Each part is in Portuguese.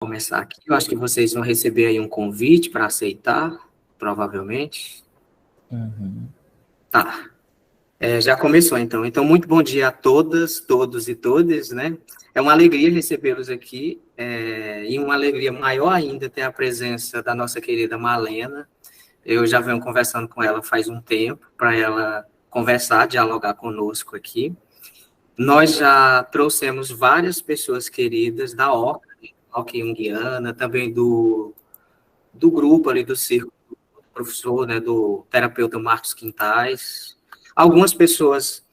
começar aqui. Eu acho que vocês vão receber aí um convite para aceitar, provavelmente. Tá. Já começou, então. Então, muito bom dia a todas, todos e todas, né? É uma alegria recebê-los aqui, e uma alegria maior ainda ter a presença da nossa querida Malena. Eu já venho conversando com ela faz um tempo, para ela conversar, dialogar conosco aqui. Nós já trouxemos várias pessoas queridas da Oca Junguiana, também do grupo ali do círculo do professor, né, do terapeuta Marcos Quintais, algumas pessoas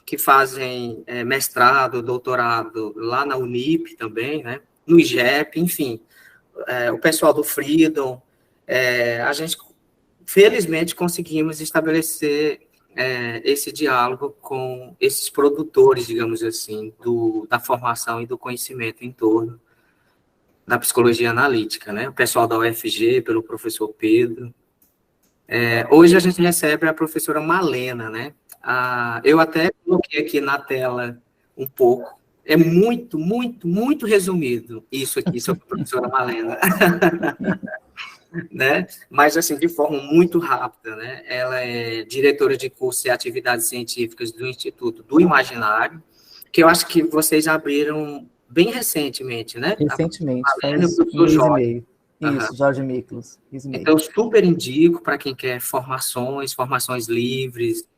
que fazem mestrado, doutorado lá na Unip também, né, no IGEP, enfim, o pessoal do Freedom, a gente, felizmente, conseguimos estabelecer esse diálogo com esses produtores, digamos assim, da formação e do conhecimento em torno da psicologia analítica, né? O pessoal da UFG, pelo professor Pedro. Hoje a gente recebe a professora Malena, né? Eu até coloquei aqui na tela um pouco. É muito, muito, muito resumido isso aqui sobre a professora Malena. Né? Mas, assim, de forma muito rápida, né? Ela é diretora de curso e atividades científicas do Instituto do Imaginário, que eu acho que vocês abriram bem recentemente, né? Recentemente, faz um mês e meio. Isso, Jorge Miklos. Então, eu super indico para quem quer formações livres,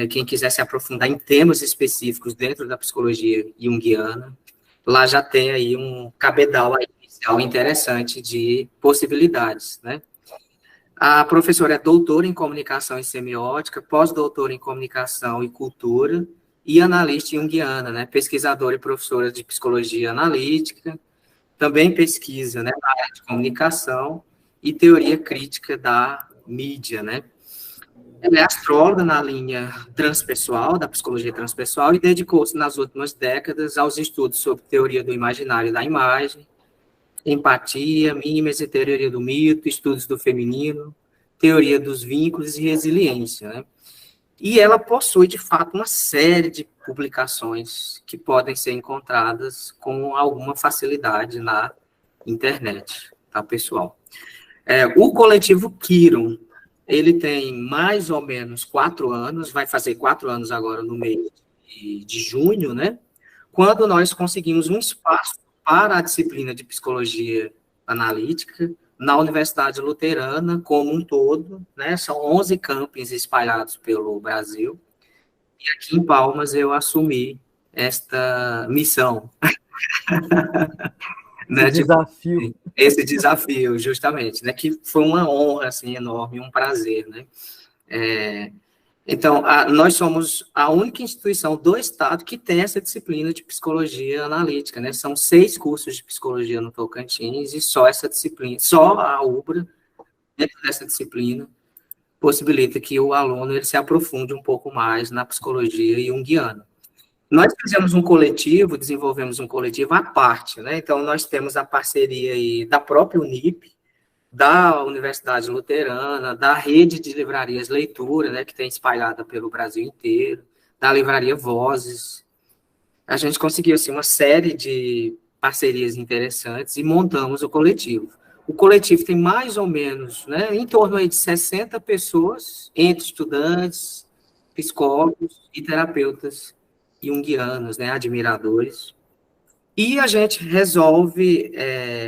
quem quiser se aprofundar em temas específicos dentro da psicologia junguiana, lá já tem aí um cabedal aí inicial interessante de possibilidades, né? A professora é doutora em comunicação e semiótica, pós-doutora em comunicação e cultura e analista junguiana, né? Pesquisadora e professora de psicologia analítica, também pesquisa, né, na área de comunicação e teoria crítica da mídia, né? Ela é astróloga na linha transpessoal, da psicologia transpessoal, e dedicou-se nas últimas décadas aos estudos sobre teoria do imaginário e da imagem, empatia, mímese, teoria do mito, estudos do feminino, teoria dos vínculos e resiliência, né? E ela possui, de fato, uma série de publicações que podem ser encontradas com alguma facilidade na internet, tá, pessoal? O coletivo Kiron, ele tem mais ou menos 4 anos, vai fazer 4 anos agora no mês de junho, né? Quando nós conseguimos um espaço para a disciplina de psicologia analítica na Universidade Luterana como um todo, né? São 11 campings espalhados pelo Brasil, e aqui em Palmas eu assumi esta missão. Né, desafio. Esse desafio, justamente, né, que foi uma honra, assim, enorme, um prazer, né. Então, nós somos a única instituição do Estado que tem essa disciplina de psicologia analítica, né, são 6 cursos de psicologia no Tocantins, e só essa disciplina, só a UBRA, dentro dessa disciplina, possibilita que o aluno ele se aprofunde um pouco mais na psicologia junguiana. Nós fizemos um coletivo, desenvolvemos um coletivo à parte, né? Então, nós temos a parceria aí da própria Unip, da Universidade Luterana, da rede de livrarias Leitura, né, que tem espalhada pelo Brasil inteiro, da livraria Vozes. A gente conseguiu, assim, uma série de parcerias interessantes e montamos o coletivo. O coletivo tem mais ou menos, né, em torno aí de 60 pessoas, entre estudantes, psicólogos e terapeutas junguianos, né, admiradores. E a gente resolve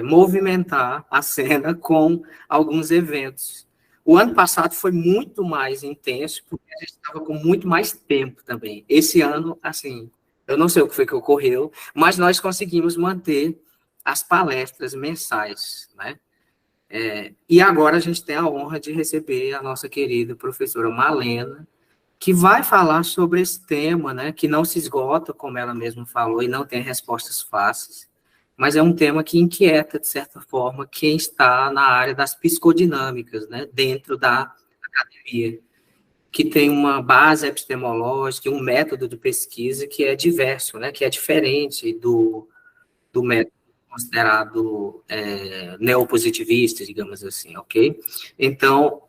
movimentar a cena com alguns eventos. O ano passado foi muito mais intenso, porque a gente estava com muito mais tempo também. Esse ano, assim, eu não sei o que foi que ocorreu, mas nós conseguimos manter as palestras mensais, né? E agora a gente tem a honra de receber a nossa querida professora Malena, que vai falar sobre esse tema, né, que não se esgota, como ela mesma falou, e não tem respostas fáceis, mas é um tema que inquieta, de certa forma, quem está na área das psicodinâmicas, né, dentro da academia, que tem uma base epistemológica, um método de pesquisa que é diverso, né, que é diferente do método considerado neopositivista, digamos assim, ok? Então,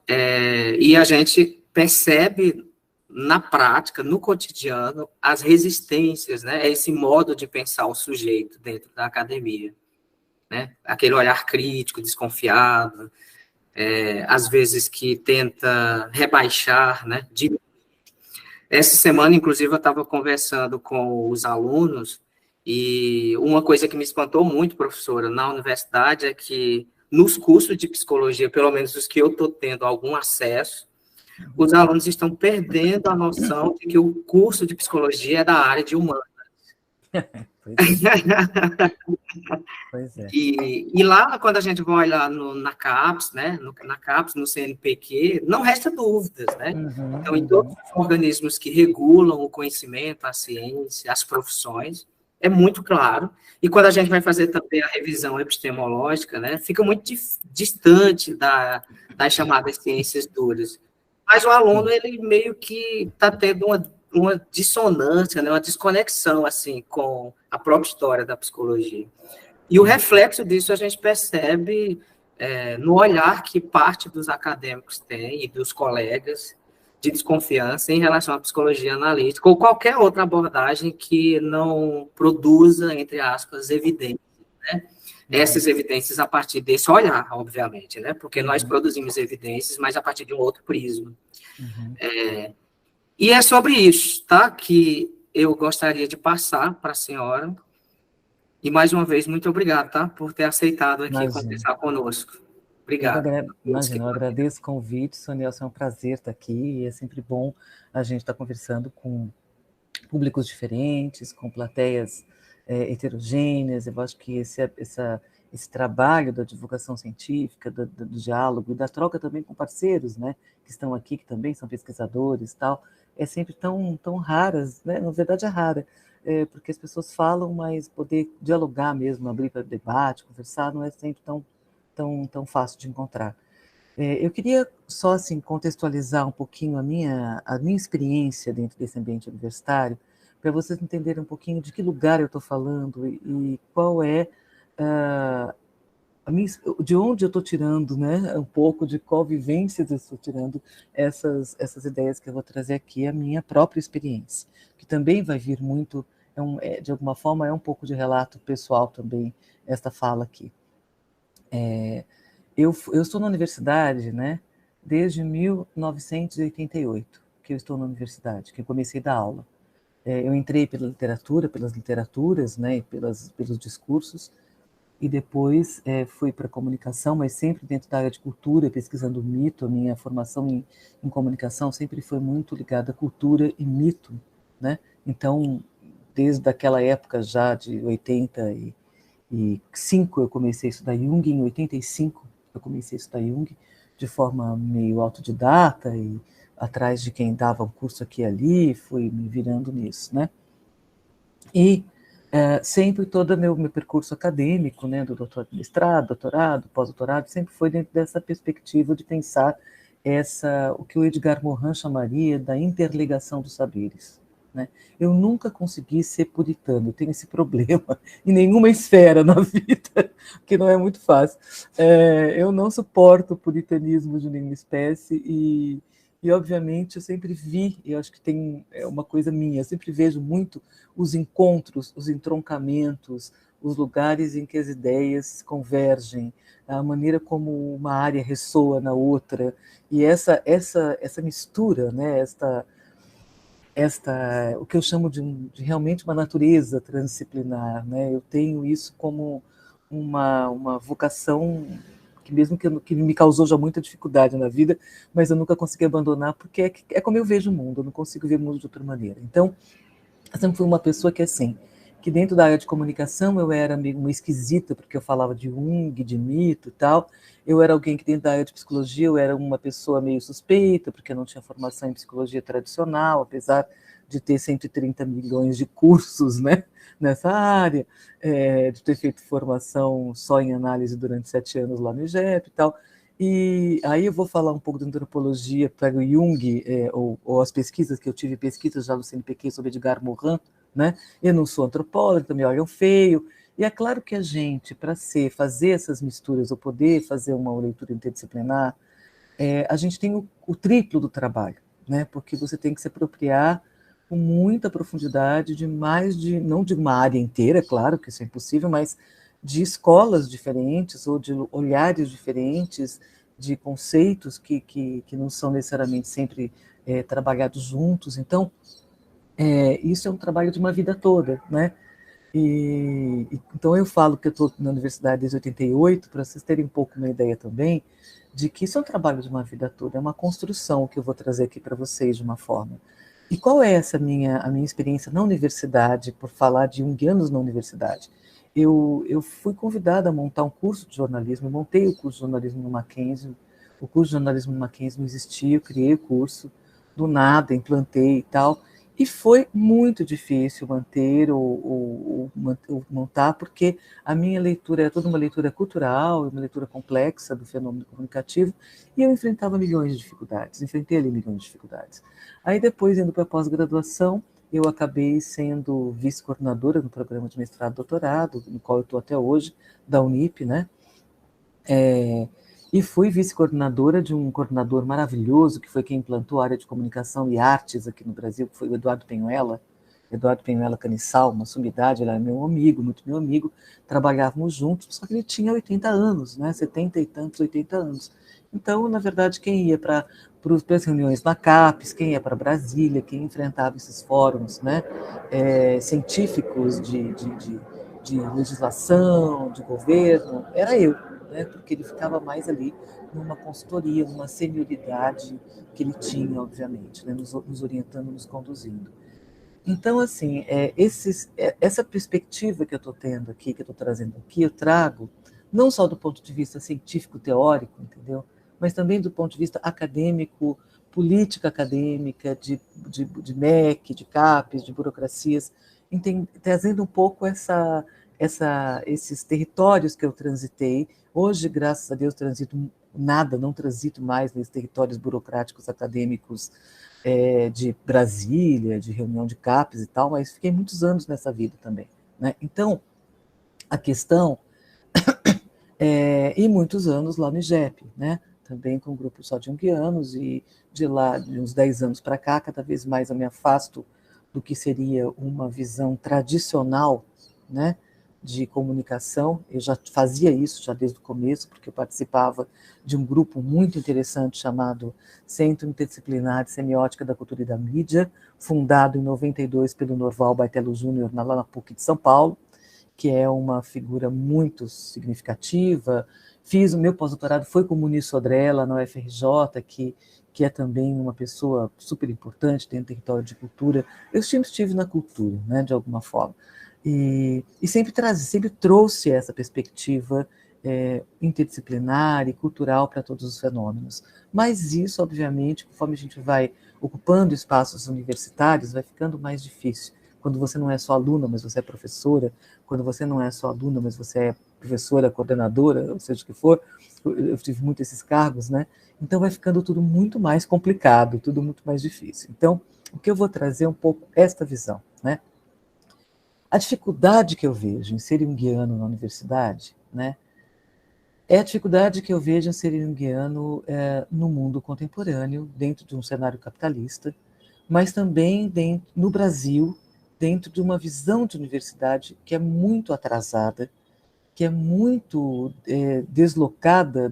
e a gente percebe na prática, no cotidiano, as resistências, né, esse modo de pensar o sujeito dentro da academia. né? Aquele olhar crítico, desconfiado, às vezes que tenta rebaixar, né? Essa semana, inclusive, eu estava conversando com os alunos e uma coisa que me espantou muito, professora, na universidade é que nos cursos de psicologia, pelo menos os que eu estou tendo algum acesso, os alunos estão perdendo a noção de que o curso de psicologia é da área de humanas. Pois é. E lá, quando a gente vai olhar na CAPES, né, na CAPES, no CNPq, não resta dúvidas, né? Então, em todos os organismos que regulam o conhecimento, a ciência, as profissões, é muito claro. E quando a gente vai fazer também a revisão epistemológica, né, fica muito distante das chamadas ciências duras. Mas o aluno, ele meio que está tendo uma dissonância, né, uma desconexão, assim, com a própria história da psicologia. E o reflexo disso a gente percebe no olhar que parte dos acadêmicos tem e dos colegas de desconfiança em relação à psicologia analítica ou qualquer outra abordagem que não produza, entre aspas, evidências, né? Essas evidências a partir desse olhar, obviamente, né? Porque nós produzimos evidências, mas a partir de um outro prisma. E é sobre isso, tá? Que eu gostaria de passar para a senhora. E, mais uma vez, muito obrigado, tá? Por ter aceitado aqui conversar conosco. Obrigado. Eu agradeço o convite, Sonelson, é um prazer estar aqui, e é sempre bom a gente estar conversando com públicos diferentes, com plateias heterogêneas. Eu acho que esse trabalho da divulgação científica, do diálogo e da troca também com parceiros, né, que estão aqui, que também são pesquisadores e tal, é sempre tão raras, né? Na verdade é rara, porque as pessoas falam, mas poder dialogar mesmo, abrir para debate, conversar, não é sempre tão fácil de encontrar. Eu queria só assim, contextualizar um pouquinho a minha experiência dentro desse ambiente universitário, para vocês entenderem um pouquinho de que lugar eu estou falando e qual é de onde eu estou tirando, né, um pouco de qual vivências eu estou tirando essas ideias que eu vou trazer aqui, a minha própria experiência, que também vai vir muito, de alguma forma, é um pouco de relato pessoal também, esta fala aqui. Eu estou na universidade, né, desde 1988, que eu estou na universidade, que eu comecei a dar aula. Eu entrei pela literatura, pelas literaturas, né, pelos discursos, e depois fui para a comunicação, mas sempre dentro da área de cultura, pesquisando mito. A minha formação em comunicação sempre foi muito ligada à cultura e mito, né? Então, desde aquela época já de 85, eu comecei a estudar Jung, em 85 eu comecei a estudar Jung de forma meio autodidata e atrás de quem dava um curso aqui e ali, fui me virando nisso, né? E sempre todo meu percurso acadêmico, né, do mestrado, doutorado, pós-doutorado, sempre foi dentro dessa perspectiva de pensar o que o Edgar Morin chamaria da interligação dos saberes, né? Eu nunca consegui ser puritano, eu tenho esse problema em nenhuma esfera na vida, que não é muito fácil. Eu não suporto o puritanismo de nenhuma espécie e, obviamente, eu sempre vi, e eu acho que tem uma coisa minha, eu sempre vejo muito os encontros, os entroncamentos, os lugares em que as ideias convergem, a maneira como uma área ressoa na outra, e essa mistura, né, o que eu chamo de realmente uma natureza transdisciplinar, né? Eu tenho isso como uma vocação que mesmo que me causou já muita dificuldade na vida, mas eu nunca consegui abandonar, porque é como eu vejo o mundo, eu não consigo ver o mundo de outra maneira. Então, eu sempre fui uma pessoa que, assim, que dentro da área de comunicação eu era meio uma esquisita, porque eu falava de Jung, de mito e tal. Eu era alguém que dentro da área de psicologia eu era uma pessoa meio suspeita, porque eu não tinha formação em psicologia tradicional, apesar de ter 130 milhões de cursos, né, nessa área, de ter feito formação só em análise durante 7 anos lá no IGEP e tal. E aí eu vou falar um pouco de antropologia, pego Jung, ou as pesquisas que eu tive, pesquisas já no CNPq sobre Edgar Morin, né? Eu não sou antropóloga, me olham feio. E é claro que a gente, para fazer essas misturas, ou poder fazer uma leitura interdisciplinar, a gente tem o triplo do trabalho, né? Porque você tem que se apropriar com muita profundidade não de uma área inteira, claro que isso é impossível, mas de escolas diferentes ou de olhares diferentes, de conceitos que não são necessariamente sempre trabalhados juntos. Então, isso é um trabalho de uma vida toda, né? Então eu falo que eu estou na universidade desde 88, para vocês terem um pouco uma ideia também, de que isso é um trabalho de uma vida toda, é uma construção que eu vou trazer aqui para vocês de uma forma. E qual é a minha experiência na universidade, por falar de junguianos na universidade? Eu fui convidada a montar um curso de jornalismo, eu montei o curso de jornalismo no Mackenzie, o curso de jornalismo no Mackenzie não existia, eu criei o curso, do nada, implantei e tal, e foi muito difícil manter ou montar, porque a minha leitura era toda uma leitura cultural, uma leitura complexa do fenômeno comunicativo, e eu enfrentava milhões de dificuldades, enfrentei ali milhões de dificuldades. Aí depois, indo para a pós-graduação, eu acabei sendo vice-coordenadora no programa de mestrado e doutorado, no qual eu estou até hoje, da Unip, né? E fui vice-coordenadora de um coordenador maravilhoso, que foi quem implantou a área de comunicação e artes aqui no Brasil, que foi o Eduardo Penhuela Canissal, uma sumidade, ele era meu amigo, muito meu amigo, trabalhávamos juntos, só que ele tinha 80 anos, né, 70 e tantos, 80 anos. Então, na verdade, quem ia para as reuniões na CAPES, quem ia para Brasília, quem enfrentava esses fóruns, né, científicos de legislação, de governo, era eu, né, porque ele ficava mais ali numa consultoria, numa senioridade que ele tinha, obviamente, né, nos orientando, nos conduzindo. Então, assim, essa perspectiva que eu estou tendo aqui, que eu estou trazendo aqui, eu trago não só do ponto de vista científico-teórico, entendeu? Mas também do ponto de vista acadêmico, política acadêmica, de MEC, de CAPES, de burocracias, trazendo um pouco esses territórios que eu transitei. Hoje, graças a Deus, não transito mais nesses territórios burocráticos acadêmicos de Brasília, de reunião de CAPES e tal, mas fiquei muitos anos nessa vida também, né? Então, a questão e muitos anos lá no IGEP, né? Também com um grupo só de junguianos, e de lá, de uns 10 anos para cá, cada vez mais eu me afasto do que seria uma visão tradicional, né, de comunicação. Eu já fazia isso já desde o começo, porque eu participava de um grupo muito interessante chamado Centro Interdisciplinar de Semiótica da Cultura e da Mídia, fundado em 92 pelo Norval Baitello Júnior, lá na PUC de São Paulo, que é uma figura muito significativa. Fiz o meu pós-doutorado, foi com o Muniz Sodré, na UFRJ, que é também uma pessoa super importante dentro do território de cultura. Eu sempre estive na cultura, né, de alguma forma. E sempre trouxe essa perspectiva interdisciplinar e cultural para todos os fenômenos. Mas isso, obviamente, conforme a gente vai ocupando espaços universitários, vai ficando mais difícil. Quando você não é só aluna, mas você é professora, quando você não é só aluna, mas você é professora, coordenadora, ou seja o que for, eu tive muito esses cargos, né? Então vai ficando tudo muito mais complicado, tudo muito mais difícil. Então, o que eu vou trazer é um pouco esta visão, né? A dificuldade que eu vejo em ser junguiano na universidade, né, é a dificuldade que eu vejo em ser junguiano no mundo contemporâneo, dentro de um cenário capitalista, mas também no Brasil, dentro de uma visão de universidade que é muito atrasada, que é muito deslocada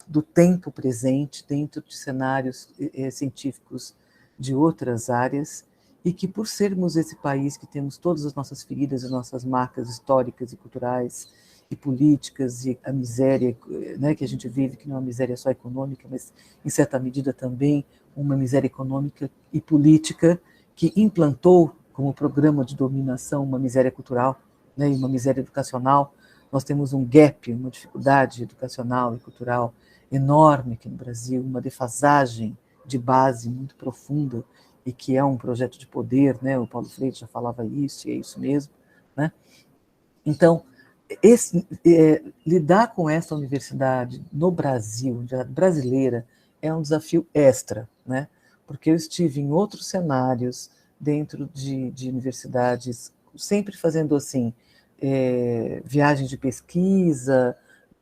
do tempo presente, dentro de cenários científicos de outras áreas, e que, por sermos esse país que temos todas as nossas feridas e nossas marcas históricas e culturais e políticas, e a miséria, né, que a gente vive, que não é uma miséria só econômica, mas, em certa medida, também uma miséria econômica e política, que implantou como programa de dominação uma miséria cultural, né, e uma miséria educacional. Nós temos um gap, uma dificuldade educacional e cultural enorme aqui no Brasil, uma defasagem de base muito profunda, e que é um projeto de poder, né? O Paulo Freire já falava isso, e é isso mesmo, né? Então, lidar com essa universidade no Brasil, universidade brasileira, é um desafio extra, né? Porque eu estive em outros cenários, dentro de universidades, sempre fazendo assim, viagens de pesquisa.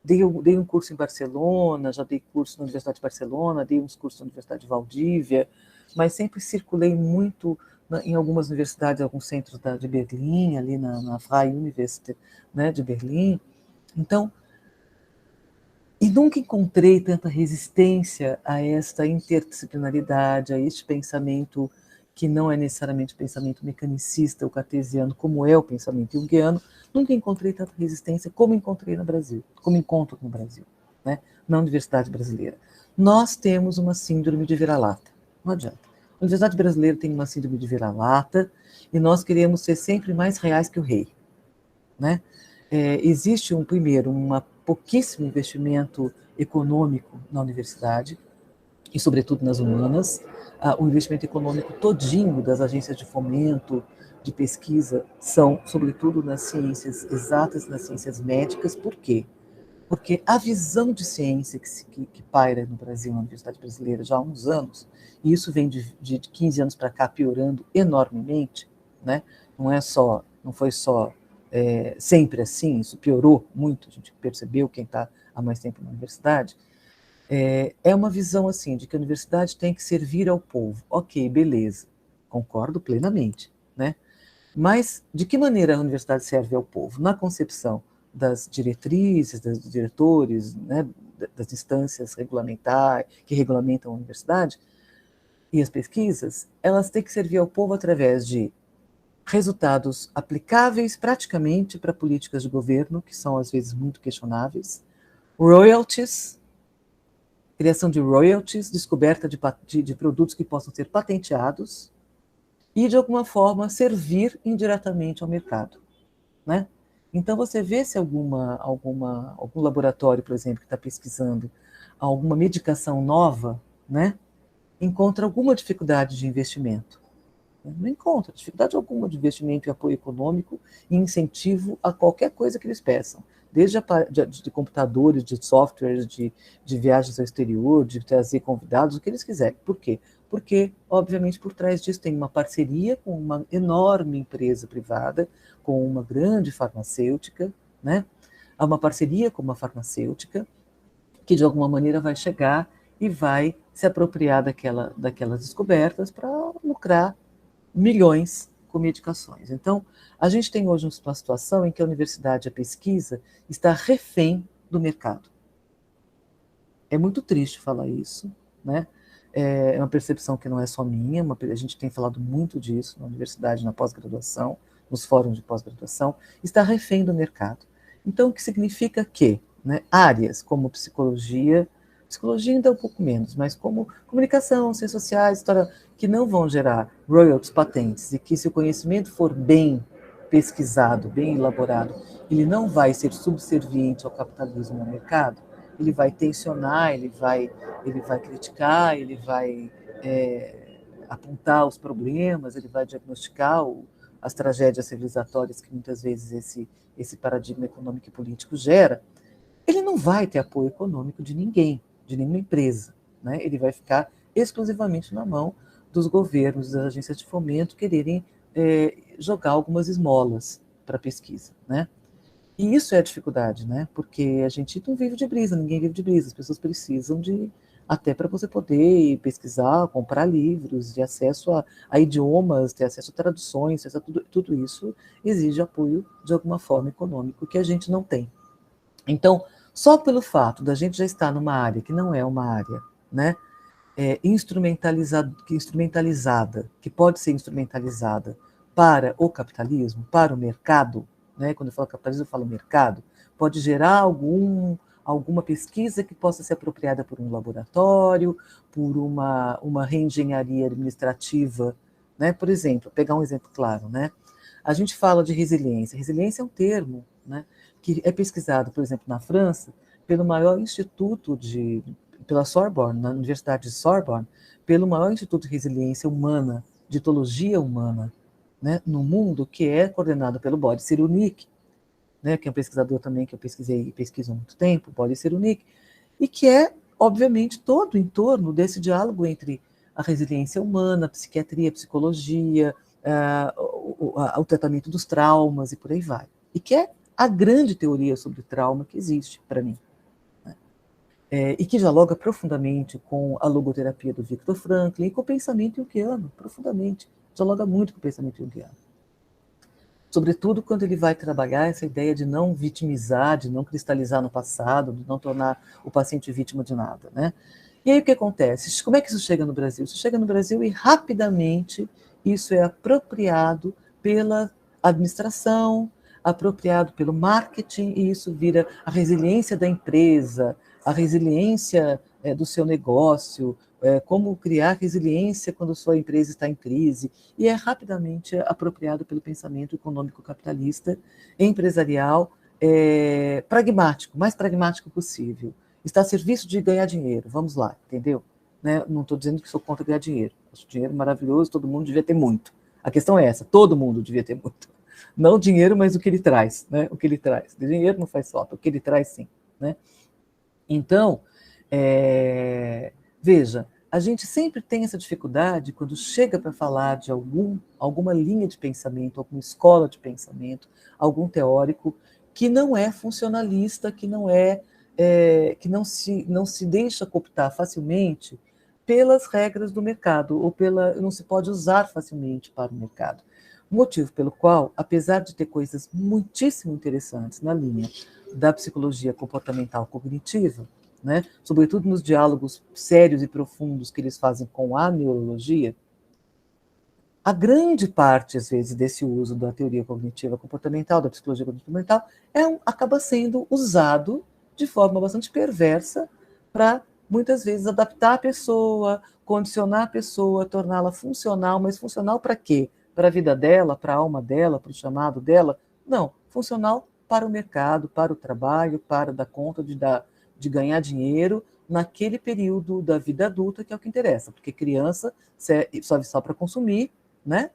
Dei um curso em Barcelona, já dei curso na Universidade de Barcelona, dei uns cursos na Universidade de Valdívia, mas sempre circulei muito em algumas universidades, alguns centros de Berlim, ali na Freie Universität, né, de Berlim. Então, e nunca encontrei tanta resistência a esta interdisciplinaridade, a este pensamento que não é necessariamente pensamento mecanicista ou cartesiano, como é o pensamento junguiano. Nunca encontrei tanta resistência como encontrei no Brasil, como encontro no Brasil, né, na Universidade Brasileira. Nós temos uma síndrome de vira-lata, não adianta. A Universidade Brasileira tem uma síndrome de vira-lata e nós queremos ser sempre mais reais que o rei, né? Existe primeiro, pouquíssimo investimento econômico na universidade, e sobretudo nas humanas. O investimento econômico todinho das agências de fomento, de pesquisa, são sobretudo nas ciências exatas, nas ciências médicas. Por quê? Porque a visão de ciência que paira no Brasil, na Universidade Brasileira, já há uns anos, e isso vem de 15 anos para cá piorando enormemente, né? Não foi só sempre assim, isso piorou muito, a gente percebeu, quem está há mais tempo na universidade, é uma visão assim, de que a universidade tem que servir ao povo. Ok, beleza, concordo plenamente, né? Mas de que maneira a universidade serve ao povo? Na concepção das diretrizes, dos diretores, né, das instâncias regulamentares que regulamentam a universidade e as pesquisas, elas têm que servir ao povo através de resultados aplicáveis praticamente para políticas de governo, que são às vezes muito questionáveis, royalties, criação de royalties, descoberta de produtos que possam ser patenteados e, de alguma forma, servir indiretamente ao mercado, né? Então, você vê se algum laboratório, por exemplo, que está pesquisando alguma medicação nova, né, encontra alguma dificuldade de investimento. Não encontra dificuldade alguma de investimento e apoio econômico e incentivo a qualquer coisa que eles peçam, desde de computadores, de softwares, de viagens ao exterior, de trazer convidados, o que eles quiserem. Por quê? Porque, obviamente, por trás disso tem uma parceria com uma enorme empresa privada, com uma grande farmacêutica, né? Há uma parceria com uma farmacêutica que, de alguma maneira, vai chegar e vai se apropriar daquelas descobertas para lucrar milhões com medicações. Então, a gente tem hoje uma situação em que a universidade, a pesquisa, está refém do mercado. É muito triste falar isso, né? É uma percepção que não é só minha, a gente tem falado muito disso na universidade, na pós-graduação, nos fóruns de pós-graduação, está refém do mercado. Então, o que significa que, né, áreas como psicologia ainda é um pouco menos, mas como comunicação, ciências sociais, história, que não vão gerar royalties, patentes, e que se o conhecimento for bem pesquisado, bem elaborado, ele não vai ser subserviente ao capitalismo no mercado, ele vai tensionar, ele vai criticar, ele vai apontar os problemas, ele vai diagnosticar as tragédias civilizatórias que muitas vezes esse paradigma econômico e político gera. Ele não vai ter apoio econômico de ninguém, de nenhuma empresa, né? Ele vai ficar exclusivamente na mão dos governos, das agências de fomento quererem jogar algumas esmolas para a pesquisa, né? E isso é a dificuldade, né? Porque a gente não vive de brisa, ninguém vive de brisa, as pessoas precisam até para você poder pesquisar, comprar livros, de acesso a idiomas, ter acesso a traduções, tudo isso exige apoio de alguma forma econômico que a gente não tem. Então, só pelo fato da gente já estar numa área que não é uma área, né, instrumentalizada, que pode ser instrumentalizada para o capitalismo, para o mercado, né, quando eu falo capitalismo, eu falo mercado, pode gerar alguma pesquisa que possa ser apropriada por um laboratório, por uma reengenharia administrativa, né, por exemplo, pegar um exemplo claro, né, a gente fala de resiliência. Resiliência é um termo, né, que é pesquisado, por exemplo, na França, pelo maior instituto pela Sorbonne, na Universidade de Sorbonne, pelo maior instituto de resiliência humana, de etologia humana, né, no mundo, que é coordenado pelo Boris Cyrulnik, né, que é um pesquisador também que eu pesquiso há muito tempo, Boris Cyrulnik, e que é, obviamente, todo em torno desse diálogo entre a resiliência humana, a psiquiatria, a psicologia, o tratamento dos traumas e por aí vai. E que é a grande teoria sobre trauma que existe para mim. Né? E que dialoga profundamente com a logoterapia do Viktor Frankl e com o pensamento junguiano, profundamente. dialoga muito com o pensamento junguiano. Sobretudo quando ele vai trabalhar essa ideia de não vitimizar, de não cristalizar no passado, de não tornar o paciente vítima de nada, né? E aí o que acontece? Como é que isso chega no Brasil? Isso chega no Brasil e rapidamente isso é apropriado pela administração, apropriado pelo marketing, e isso vira a resiliência da empresa, a resiliência do seu negócio, como criar resiliência quando sua empresa está em crise, e é rapidamente apropriado pelo pensamento econômico capitalista, empresarial, pragmático, mais pragmático possível. Está a serviço de ganhar dinheiro, vamos lá, entendeu? Né? Não estou dizendo que sou contra ganhar dinheiro. Acho dinheiro maravilhoso, todo mundo devia ter muito. A questão é essa, todo mundo devia ter muito. Não o dinheiro, mas o que ele traz, né? O que ele traz. O dinheiro não faz falta, o que ele traz sim, né? Então, veja, a gente sempre tem essa dificuldade quando chega para falar de alguma linha de pensamento, alguma escola de pensamento, algum teórico que não é funcionalista, que não se deixa cooptar facilmente pelas regras do mercado, ou não se pode usar facilmente para o mercado. Motivo pelo qual, apesar de ter coisas muitíssimo interessantes na linha da psicologia comportamental cognitiva, né, sobretudo nos diálogos sérios e profundos que eles fazem com a neurologia, a grande parte, às vezes, desse uso da teoria cognitiva comportamental, da psicologia comportamental, acaba sendo usado de forma bastante perversa para, muitas vezes, adaptar a pessoa, condicionar a pessoa, torná-la funcional, mas funcional para quê? Para a vida dela, para a alma dela, para o chamado dela? Não, funcional para o mercado, para o trabalho, para dar conta de ganhar dinheiro naquele período da vida adulta, que é o que interessa, porque criança serve só para consumir, né?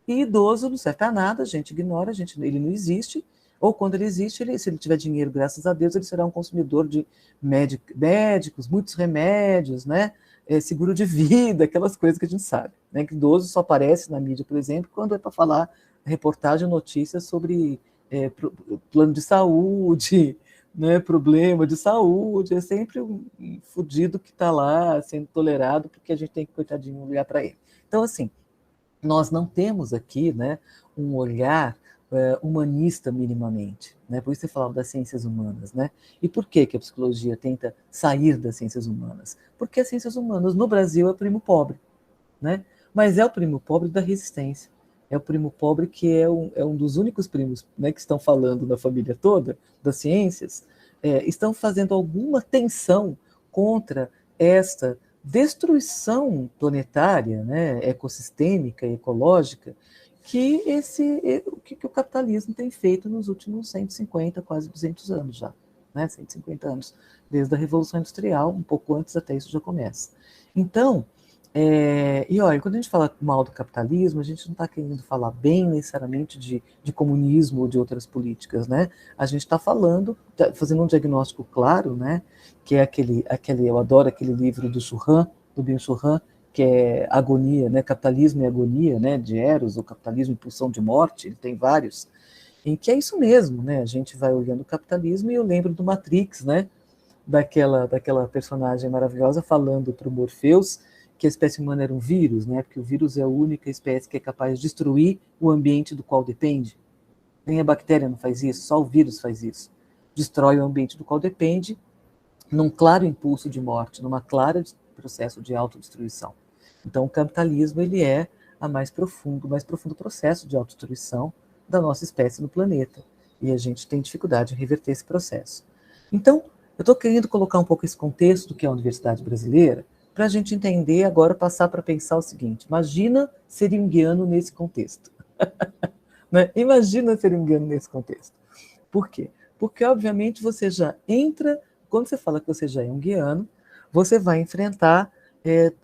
E idoso não serve para nada, a gente ignora, ele não existe, ou quando ele existe, se ele tiver dinheiro, graças a Deus, ele será um consumidor de médicos, muitos remédios, né? Seguro de vida, aquelas coisas que a gente sabe, né? Que idoso só aparece na mídia, por exemplo, quando é para falar reportagem, notícias sobre plano de saúde, né, problema de saúde, é sempre um fudido que está lá sendo tolerado, porque a gente tem que, coitadinho, olhar para ele. Então, assim, nós não temos aqui, né, um olhar humanista minimamente, né? Por isso você falava das ciências humanas, né? E por que a psicologia tenta sair das ciências humanas? Porque as ciências humanas no Brasil é o primo pobre, né? Mas é o primo pobre da resistência. É o primo pobre que é um dos únicos primos, né, que estão falando da família toda, das ciências, estão fazendo alguma tensão contra esta destruição planetária, né, ecossistêmica, ecológica, que o capitalismo tem feito nos últimos 150, quase 200 anos já, né, 150 anos, desde a Revolução Industrial, um pouco antes até isso já começa. Então, e olha, quando a gente fala mal do capitalismo, a gente não está querendo falar bem necessariamente de comunismo ou de outras políticas, né? A gente está falando, fazendo um diagnóstico claro, né? Que é eu adoro aquele livro do Churran, do Byung-Chul Han, que é Agonia, né? Capitalismo e Agonia, né? De Eros, ou Capitalismo e Pulsão de Morte, ele tem vários, em que é isso mesmo, né? A gente vai olhando o capitalismo e eu lembro do Matrix, né? Daquela personagem maravilhosa falando para o Morpheus que a espécie humana era um vírus, né? Porque o vírus é a única espécie que é capaz de destruir o ambiente do qual depende. Nem a bactéria não faz isso, só o vírus faz isso. Destrói o ambiente do qual depende, num claro impulso de morte, numa clara processo de autodestruição. Então, o capitalismo ele é o mais profundo processo de autodestruição da nossa espécie no planeta. E a gente tem dificuldade em reverter esse processo. Então, eu estou querendo colocar um pouco esse contexto do que é a Universidade Brasileira, para a gente entender agora, passar para pensar o seguinte: imagina ser junguiano nesse contexto. Né? Imagina ser junguiano nesse contexto. Por quê? Porque, obviamente, você já entra, quando você fala que você já é junguiano, você vai enfrentar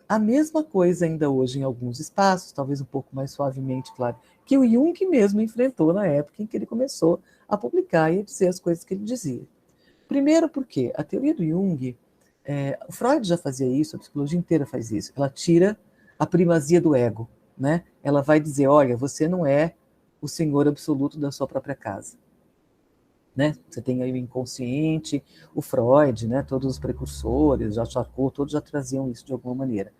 a mesma coisa ainda hoje em alguns espaços, talvez um pouco mais suavemente, claro, que o Jung mesmo enfrentou na época em que ele começou a publicar e a dizer as coisas que ele dizia. Primeiro porque a teoria do Jung, o Freud já fazia isso, a psicologia inteira faz isso, ela tira a primazia do ego, né? Ela vai dizer, olha, você não é o senhor absoluto da sua própria casa. Né? Você tem aí o inconsciente, o Freud, né? Todos os precursores, já Charcot, todos já traziam isso de alguma maneira.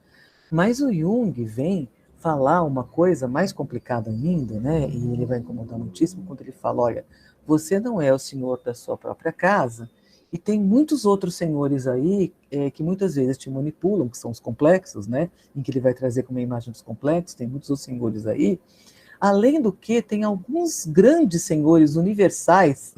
Mas o Jung vem falar uma coisa mais complicada ainda, né? E ele vai incomodar muitíssimo quando ele fala, olha, você não é o senhor da sua própria casa, e tem muitos outros senhores aí que muitas vezes te manipulam, que são os complexos, né? Em que ele vai trazer como a imagem dos complexos, tem muitos outros senhores aí. Além do que, tem alguns grandes senhores universais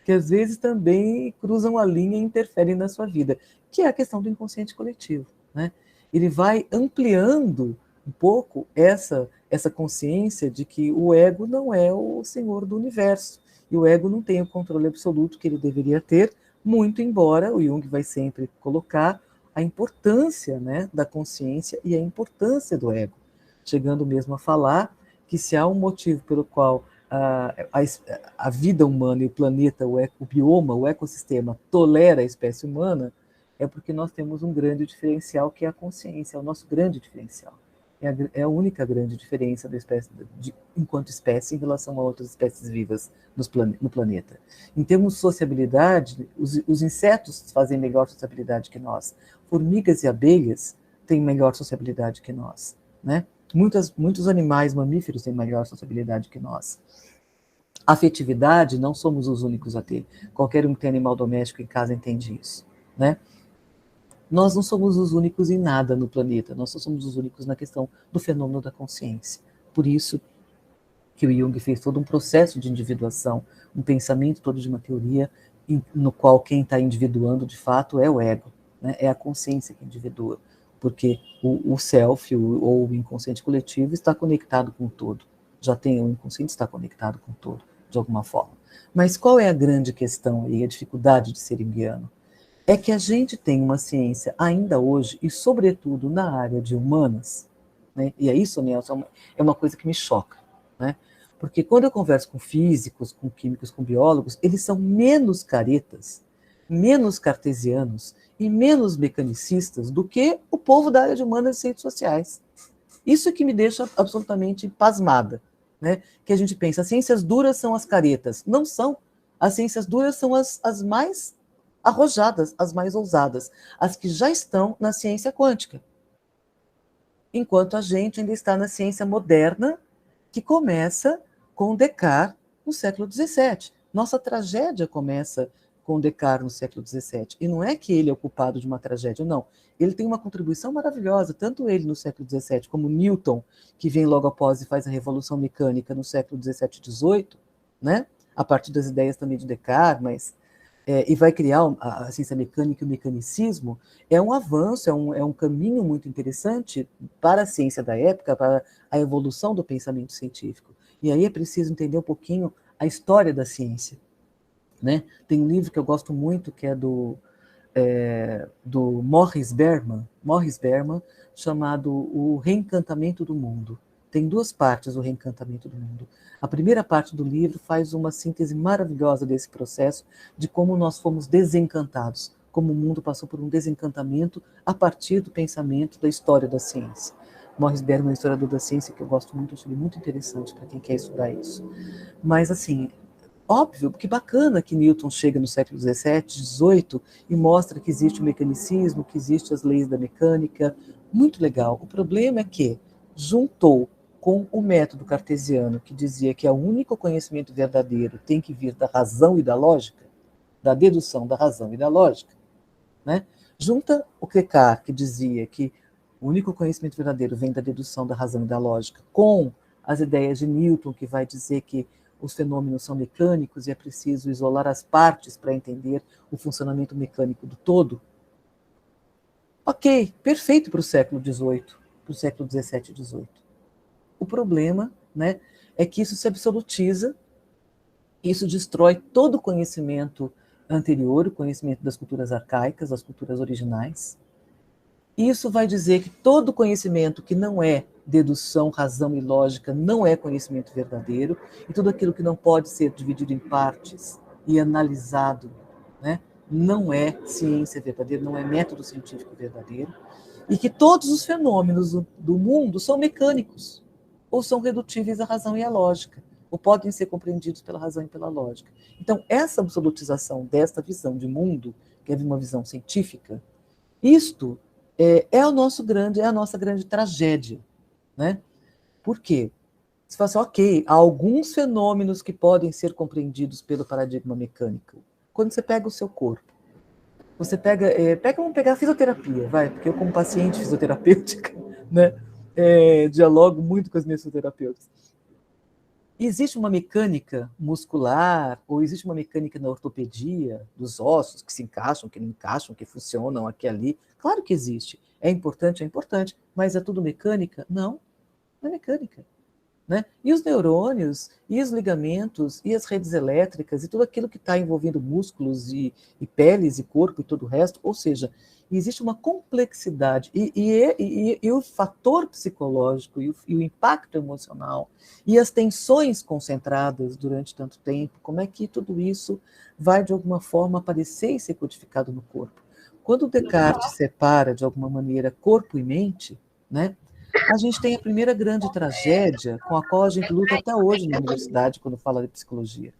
que às vezes também cruzam a linha e interferem na sua vida, que é a questão do inconsciente coletivo, né? Ele vai ampliando um pouco essa consciência de que o ego não é o senhor do universo, e o ego não tem o controle absoluto que ele deveria ter, muito embora o Jung vai sempre colocar a importância, né, da consciência e a importância do ego, chegando mesmo a falar que se há um motivo pelo qual a vida humana e o planeta, o bioma, o ecossistema tolera a espécie humana, é porque nós temos um grande diferencial que é a consciência, é o nosso grande diferencial. É a única grande diferença da espécie enquanto espécie em relação a outras espécies vivas no planeta. Em termos de sociabilidade, os insetos fazem melhor sociabilidade que nós. Formigas e abelhas têm melhor sociabilidade que nós, né? Muitos animais mamíferos têm maior sociabilidade que nós. Afetividade, não somos os únicos a ter. Qualquer um que tem animal doméstico em casa entende isso, né? Nós não somos os únicos em nada no planeta, nós só somos os únicos na questão do fenômeno da consciência. Por isso que o Jung fez todo um processo de individuação, um pensamento todo de uma teoria no qual quem está individuando de fato é o ego, né? É a consciência que individua, porque o self ou o inconsciente coletivo está conectado com o todo. Já tem o inconsciente está conectado com o todo, de alguma forma. Mas qual é a grande questão e a dificuldade de ser junguiano? É que a gente tem uma ciência ainda hoje, e sobretudo na área de humanas, né? E é isso, Nelson, é uma coisa que me choca, né? Porque quando eu converso com físicos, com químicos, com biólogos, eles são menos caretas, menos cartesianos e menos mecanicistas do que o povo da área de humanas e ciências sociais. Isso é que me deixa absolutamente pasmada, né? Que a gente pensa, as ciências duras são as caretas. Não são. As ciências duras são as mais arrojadas, as mais ousadas, as que já estão na ciência quântica. Enquanto a gente ainda está na ciência moderna, que começa com Descartes no século XVII. Nossa tragédia começa com Descartes no século XVII. E não é que ele é o culpado de uma tragédia, não. Ele tem uma contribuição maravilhosa, tanto ele no século XVII, como Newton, que vem logo após e faz a Revolução Mecânica no século XVII e XVIII, né? A partir das ideias também de Descartes, mas e vai criar a ciência mecânica e o mecanicismo, é um avanço, é um caminho muito interessante para a ciência da época, para a evolução do pensamento científico. E aí é preciso entender um pouquinho a história da ciência, né? Tem um livro que eu gosto muito, que é do Morris Berman, chamado O Reencantamento do Mundo. Tem duas partes, o Reencantamento do Mundo. A primeira parte do livro faz uma síntese maravilhosa desse processo, de como nós fomos desencantados, como o mundo passou por um desencantamento a partir do pensamento da história da ciência. Morris Berman é um historiador da ciência que eu gosto muito, acho ele muito interessante para quem quer estudar isso. Mas, assim, óbvio, que bacana que Newton chega no século XVII, XVIII e mostra que existe o mecanicismo, que existem as leis da mecânica, muito legal. O problema é que juntou com o método cartesiano, que dizia que o único conhecimento verdadeiro tem que vir da razão e da lógica, da dedução da razão e da lógica, né? Junta o Descartes, que dizia que o único conhecimento verdadeiro vem da dedução da razão e da lógica, com as ideias de Newton, que vai dizer que os fenômenos são mecânicos e é preciso isolar as partes para entender o funcionamento mecânico do todo. Ok, perfeito para o século XVIII, para o século XVII e XVIII. O problema, né, é que isso se absolutiza, isso destrói todo o conhecimento anterior, o conhecimento das culturas arcaicas, das culturas originais. Isso vai dizer que todo conhecimento que não é dedução, razão e lógica não é conhecimento verdadeiro, e tudo aquilo que não pode ser dividido em partes e analisado, né, não é ciência verdadeira, não é método científico verdadeiro, e que todos os fenômenos do mundo são mecânicos, ou são redutíveis à razão e à lógica, ou podem ser compreendidos pela razão e pela lógica. Então, essa absolutização desta visão de mundo, que é uma visão científica, isto é a nossa grande tragédia, né? Por quê? Você fala assim, ok, há alguns fenômenos que podem ser compreendidos pelo paradigma mecânico. Quando você pega o seu corpo, você vamos pegar a fisioterapia, vai, porque eu como paciente fisioterapêutica, né, dialogo muito com as minhas fisioterapeutas. Existe uma mecânica muscular, ou existe uma mecânica na ortopedia, dos ossos, que se encaixam, que não encaixam, que funcionam aqui e ali? Claro que existe. É importante, mas é tudo mecânica? Não, não é mecânica. Né? E os neurônios, e os ligamentos, e as redes elétricas, e tudo aquilo que está envolvendo músculos, e peles, e corpo, e todo o resto, ou seja, existe uma complexidade, e o fator psicológico, e o impacto emocional, e as tensões concentradas durante tanto tempo, como é que tudo isso vai, de alguma forma, aparecer e ser codificado no corpo. Quando Descartes separa, de alguma maneira, corpo e mente, né, a gente tem a primeira grande tragédia com a qual a gente luta até hoje na universidade, quando fala de psicologia.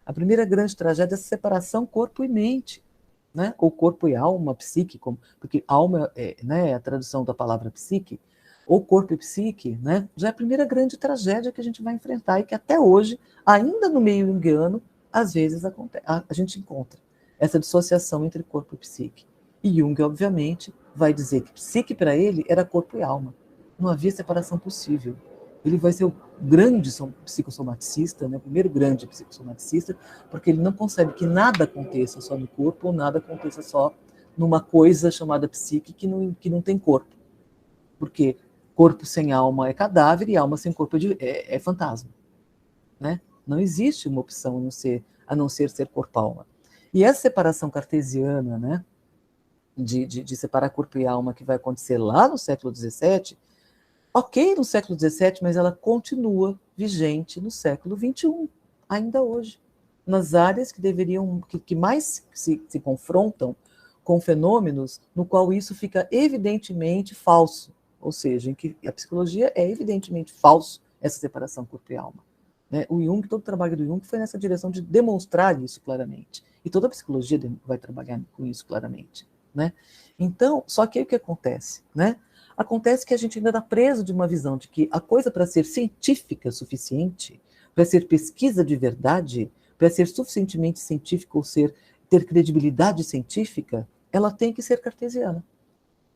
A primeira grande tragédia é essa separação corpo e mente, né? Ou corpo e alma, psique, porque alma né, é a tradução da palavra psique, ou corpo e psique, né? Já é a primeira grande tragédia que a gente vai enfrentar e que até hoje, ainda no meio junguiano, às vezes a gente encontra essa dissociação entre corpo e psique. E Jung, obviamente, vai dizer que psique para ele era corpo e alma. Não havia separação possível. Ele vai ser o grande psicossomaticista, né? O primeiro grande psicossomaticista, porque ele não concebe que nada aconteça só no corpo, ou nada aconteça só numa coisa chamada psique que não tem corpo. Porque corpo sem alma é cadáver e alma sem corpo é fantasma. Né? Não existe uma opção a não ser corpo-alma. E essa separação cartesiana, né, de separar corpo e alma, que vai acontecer lá no século XVII, ok no século XVII, mas ela continua vigente no século XXI, ainda hoje. Nas áreas que mais se confrontam com fenômenos no qual isso fica evidentemente falso, ou seja, em que a psicologia é evidentemente falso, essa separação corpo e alma. Né? O Jung, todo o trabalho do Jung foi nessa direção de demonstrar isso claramente. E toda a psicologia vai trabalhar com isso claramente. Né? Então, só que aí o que acontece? Né? Acontece que a gente ainda está preso de uma visão de que a coisa, para ser científica suficiente, para ser pesquisa de verdade, para ser suficientemente científica ou ter credibilidade científica, ela tem que ser cartesiana.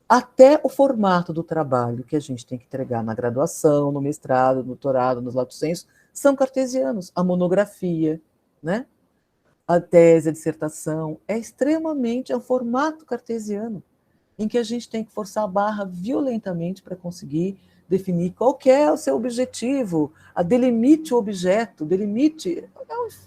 Até o formato do trabalho que a gente tem que entregar na graduação, no mestrado, no doutorado, nos lato sensu, são cartesianos. A monografia, né? A tese, a dissertação, é um formato cartesiano, em que a gente tem que forçar a barra violentamente para conseguir definir qual que é o seu objetivo, delimite o objeto,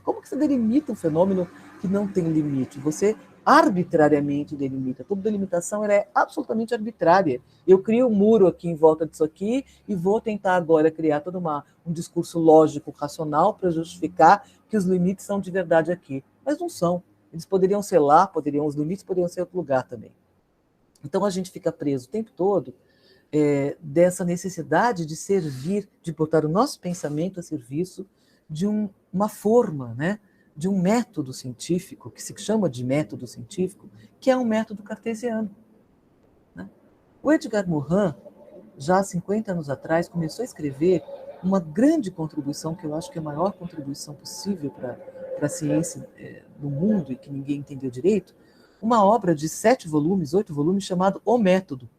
como que você delimita um fenômeno que não tem limite? Você arbitrariamente delimita. Toda delimitação é absolutamente arbitrária. Eu crio um muro aqui em volta disso aqui e vou tentar agora criar todo um discurso lógico, racional, para justificar que os limites são de verdade aqui. Mas não são. Eles poderiam ser lá, os limites poderiam ser outro lugar também. Então a gente fica preso o tempo todo dessa necessidade de servir, de botar o nosso pensamento a serviço de uma forma, né? De um método científico, que se chama de método científico, que é um método cartesiano. Né? O Edgar Morin, já há 50 anos atrás, começou a escrever uma grande contribuição, que eu acho que é a maior contribuição possível para a ciência no mundo e que ninguém entendeu direito, uma obra de 8 volumes, chamado O Método,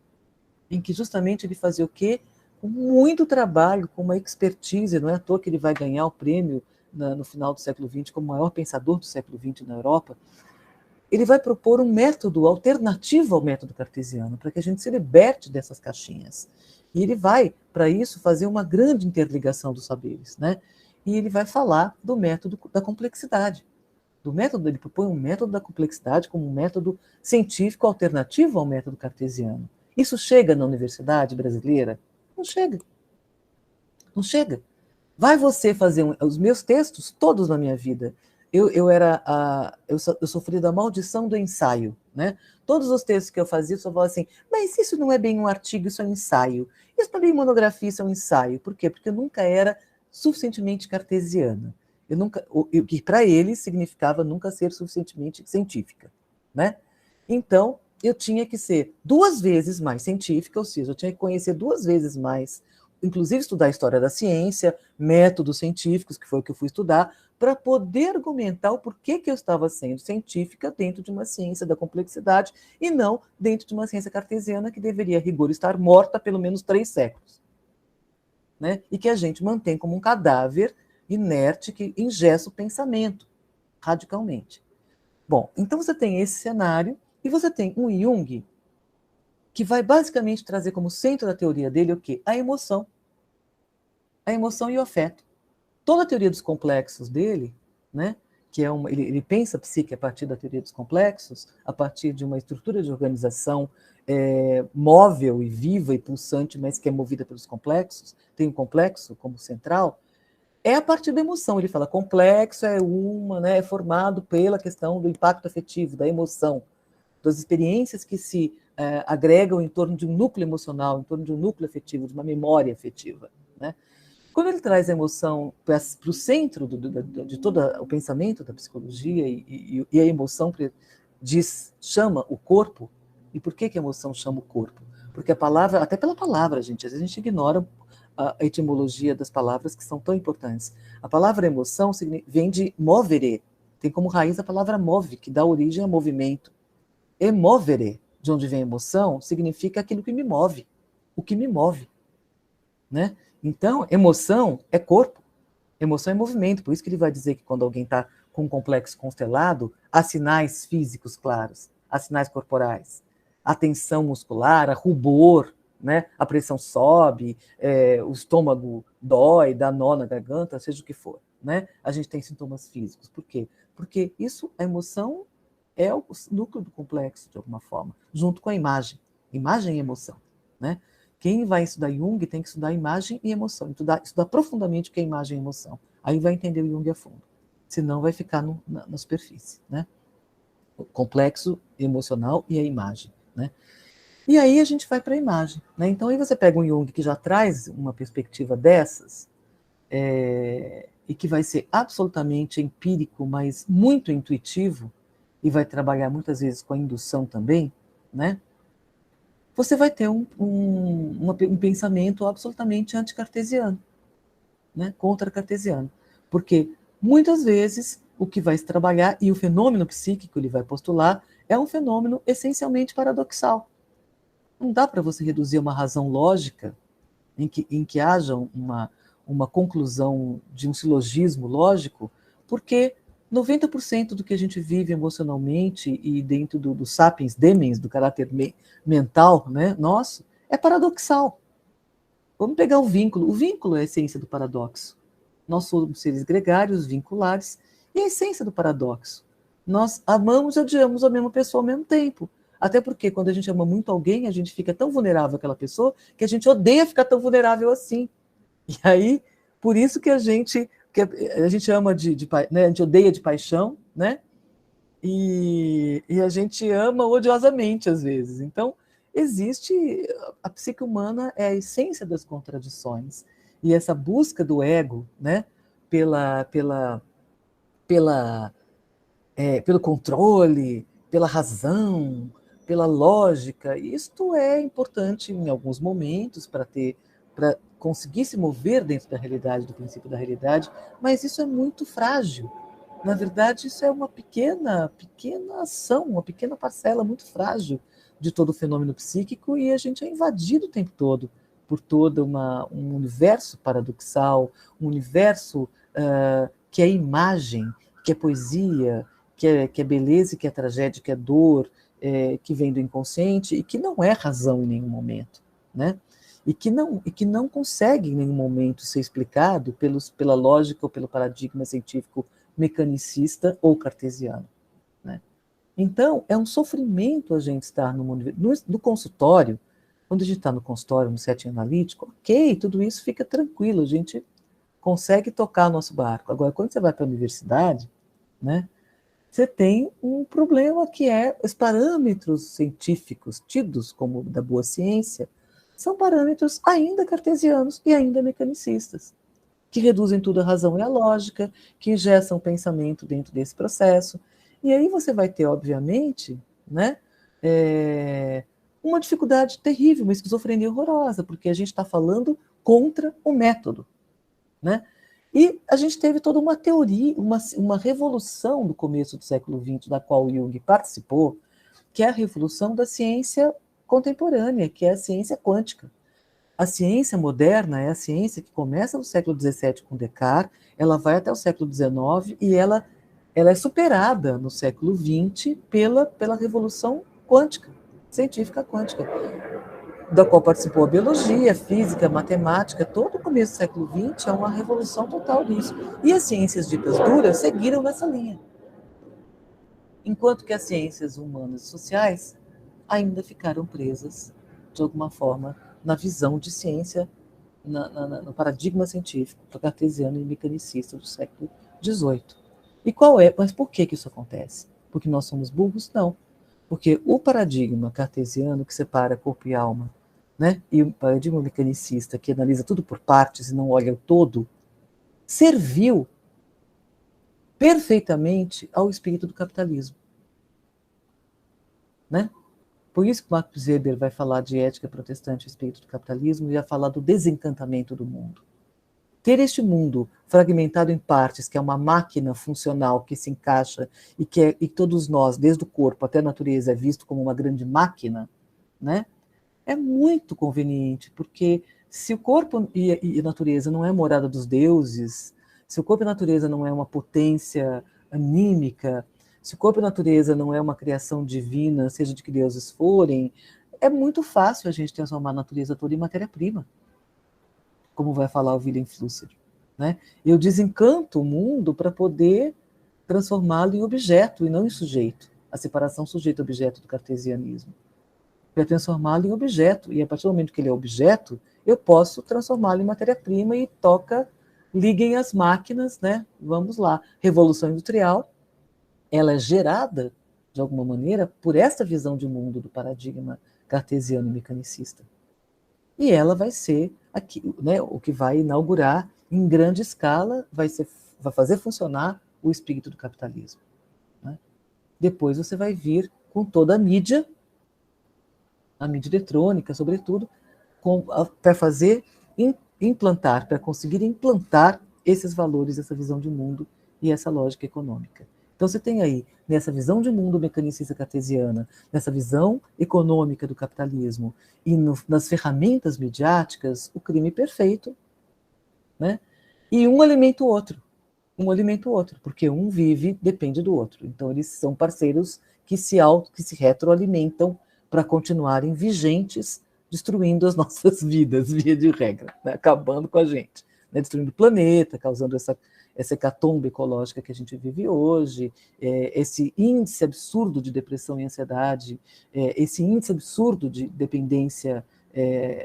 em que justamente ele fazia o quê? Com muito trabalho, com uma expertise, não é à toa que ele vai ganhar o prêmio no final do século XX como o maior pensador do século XX na Europa. Ele vai propor um método alternativo ao método cartesiano, para que a gente se liberte dessas caixinhas. E ele vai, para isso, fazer uma grande interligação dos saberes. Né? E ele vai falar do método da complexidade. Ele propõe um método da complexidade como um método científico alternativo ao método cartesiano. Isso chega na universidade brasileira? Não chega. Não chega. Vai você fazer os meus textos, todos na minha vida. Eu sofri da maldição do ensaio. Né? Todos os textos que eu fazia, eu só falava assim, mas isso não é bem um artigo, isso é um ensaio. Isso não é bem monografia, isso é um ensaio. Por quê? Porque eu nunca era suficientemente cartesiana. Que para ele significava nunca ser suficientemente científica. Né? Então, eu tinha que ser 2 vezes mais científica, ou seja, eu tinha que conhecer 2 vezes mais inclusive estudar a história da ciência, métodos científicos, que foi o que eu fui estudar, para poder argumentar o porquê que eu estava sendo científica dentro de uma ciência da complexidade e não dentro de uma ciência cartesiana que deveria, a rigor, estar morta há pelo menos 3 séculos. Né? E que a gente mantém como um cadáver inerte que engessa o pensamento radicalmente. Bom, então você tem esse cenário e você tem um Jung que vai basicamente trazer como centro da teoria dele o quê? A emoção. A emoção e o afeto. Toda a teoria dos complexos dele, né, que é ele pensa a psique a partir da teoria dos complexos, a partir de uma estrutura de organização móvel e viva e pulsante, mas que é movida pelos complexos, tem um complexo como central, é a partir da emoção. Ele fala, complexo né, é formado pela questão do impacto afetivo, da emoção, das experiências que se agregam em torno de um núcleo emocional, em torno de um núcleo afetivo, de uma memória afetiva, né? Quando ele traz a emoção para o centro de todo o pensamento da psicologia e a emoção chama o corpo, e por que a emoção chama o corpo? Porque a palavra, até pela palavra, gente, às vezes a gente ignora a etimologia das palavras que são tão importantes. A palavra emoção vem de movere, tem como raiz a palavra move, que dá origem a movimento. E movere, de onde vem a emoção, significa aquilo que me move, o que me move, né? Então, emoção é corpo, emoção é movimento, por isso que ele vai dizer que quando alguém está com um complexo constelado, há sinais físicos claros, há sinais corporais, a tensão muscular, a rubor, né? A pressão sobe, o estômago dói, dá nó na garganta, seja o que for, né? A gente tem sintomas físicos. Por quê? Porque a emoção é o núcleo do complexo, de alguma forma, junto com a imagem e emoção, né? Quem vai estudar Jung tem que estudar imagem e emoção, estudar profundamente o que é imagem e emoção. Aí vai entender o Jung a fundo. Senão vai ficar na superfície, né? O complexo emocional e a imagem, né? E aí a gente vai para a imagem, né? Então aí você pega um Jung que já traz uma perspectiva dessas, e que vai ser absolutamente empírico, mas muito intuitivo, e vai trabalhar muitas vezes com a indução também, né? Você vai ter um pensamento absolutamente anticartesiano, né? Contra-cartesiano. Porque muitas vezes o que vai se trabalhar, e o fenômeno psíquico ele vai postular, é um fenômeno essencialmente paradoxal. Não dá para você reduzir uma razão lógica em que haja uma conclusão de um silogismo lógico, porque 90% do que a gente vive emocionalmente e dentro do sapiens demens, do caráter mental, né, nosso, é paradoxal. Vamos pegar o vínculo. O vínculo é a essência do paradoxo. Nós somos seres gregários, vinculares, e a essência do paradoxo. Nós amamos e odiamos a mesma pessoa ao mesmo tempo. Até porque quando a gente ama muito alguém, a gente fica tão vulnerável àquela pessoa que a gente odeia ficar tão vulnerável assim. E aí, por isso que a gente ama né? A gente odeia de paixão, né? E a gente ama odiosamente às vezes. Então, a psique humana é a essência das contradições. E essa busca do ego, né? Pelo controle, pela razão, pela lógica. Isto é importante em alguns momentos para conseguir se mover dentro da realidade, do princípio da realidade, mas isso é muito frágil. Na verdade, isso é uma pequena ação, uma pequena parcela muito frágil de todo o fenômeno psíquico, e a gente é invadido o tempo todo por todo um universo paradoxal, um universo que é imagem, que é poesia, que é beleza, que é tragédia, que é dor, que vem do inconsciente e que não é razão em nenhum momento, né? E que não consegue em nenhum momento ser explicado pela lógica ou pelo paradigma científico mecanicista ou cartesiano, né? Então, é um sofrimento a gente estar no consultório. Quando a gente está no consultório, no setting analítico, ok, tudo isso fica tranquilo, a gente consegue tocar o nosso barco. Agora, quando você vai para a universidade, né, você tem um problema que é os parâmetros científicos tidos como da boa ciência são parâmetros ainda cartesianos e ainda mecanicistas, que reduzem tudo à razão e à lógica, que ingessam o pensamento dentro desse processo. E aí você vai ter, obviamente, né, uma dificuldade terrível, uma esquizofrenia horrorosa, porque a gente está falando contra o método, né? E a gente teve toda uma teoria, uma revolução no começo do século XX, da qual Jung participou, que é a revolução da ciência contemporânea, que é a ciência quântica. A ciência moderna é a ciência que começa no século XVII com Descartes, ela vai até o século XIX e ela é superada no século XX pela revolução quântica, científica quântica, da qual participou a biologia, a física, a matemática. Todo o começo do século XX é uma revolução total disso. E as ciências ditas duras seguiram nessa linha. Enquanto que as ciências humanas e sociais ainda ficaram presas, de alguma forma, na visão de ciência, no paradigma científico cartesiano e mecanicista do século XVIII. E mas por que isso acontece? Porque nós somos burros? Não. Porque o paradigma cartesiano, que separa corpo e alma, né, e o paradigma mecanicista, que analisa tudo por partes e não olha o todo, serviu perfeitamente ao espírito do capitalismo. Né? Por isso que Max Weber vai falar de ética protestante e espírito do capitalismo e vai falar do desencantamento do mundo. Ter este mundo fragmentado em partes, que é uma máquina funcional que se encaixa e todos nós, desde o corpo até a natureza, é visto como uma grande máquina, né? É muito conveniente, porque se o corpo e a natureza não é morada dos deuses, se o corpo e a natureza não é uma potência anímica, se o corpo e a natureza não é uma criação divina, seja de que deuses forem, é muito fácil a gente transformar a natureza toda em matéria-prima, como vai falar o Wilhelm Flusser. Né? Eu desencanto o mundo para poder transformá-lo em objeto e não em sujeito. A separação sujeito-objeto do cartesianismo. Para transformá-lo em objeto. E a partir do momento que ele é objeto, eu posso transformá-lo em matéria-prima e liguem as máquinas, né? Vamos lá. Revolução Industrial, ela é gerada, de alguma maneira, por essa visão de mundo do paradigma cartesiano e mecanicista. E ela vai ser aqui, né, o que vai inaugurar em grande escala, vai fazer funcionar o espírito do capitalismo. Né? Depois você vai vir com toda a mídia eletrônica, sobretudo, para fazer implantar, para conseguir implantar esses valores, essa visão de mundo e essa lógica econômica. Então você tem aí, nessa visão de mundo mecanicista cartesiana, nessa visão econômica do capitalismo e nas ferramentas midiáticas, o crime perfeito. Né? E um alimenta o outro. Porque um depende do outro. Então eles são parceiros que se retroalimentam para continuarem vigentes, destruindo as nossas vidas, via de regra, né? Acabando com a gente, né? Destruindo o planeta, causando essa hecatombe ecológica que a gente vive hoje, esse índice absurdo de depressão e ansiedade, esse índice absurdo de dependência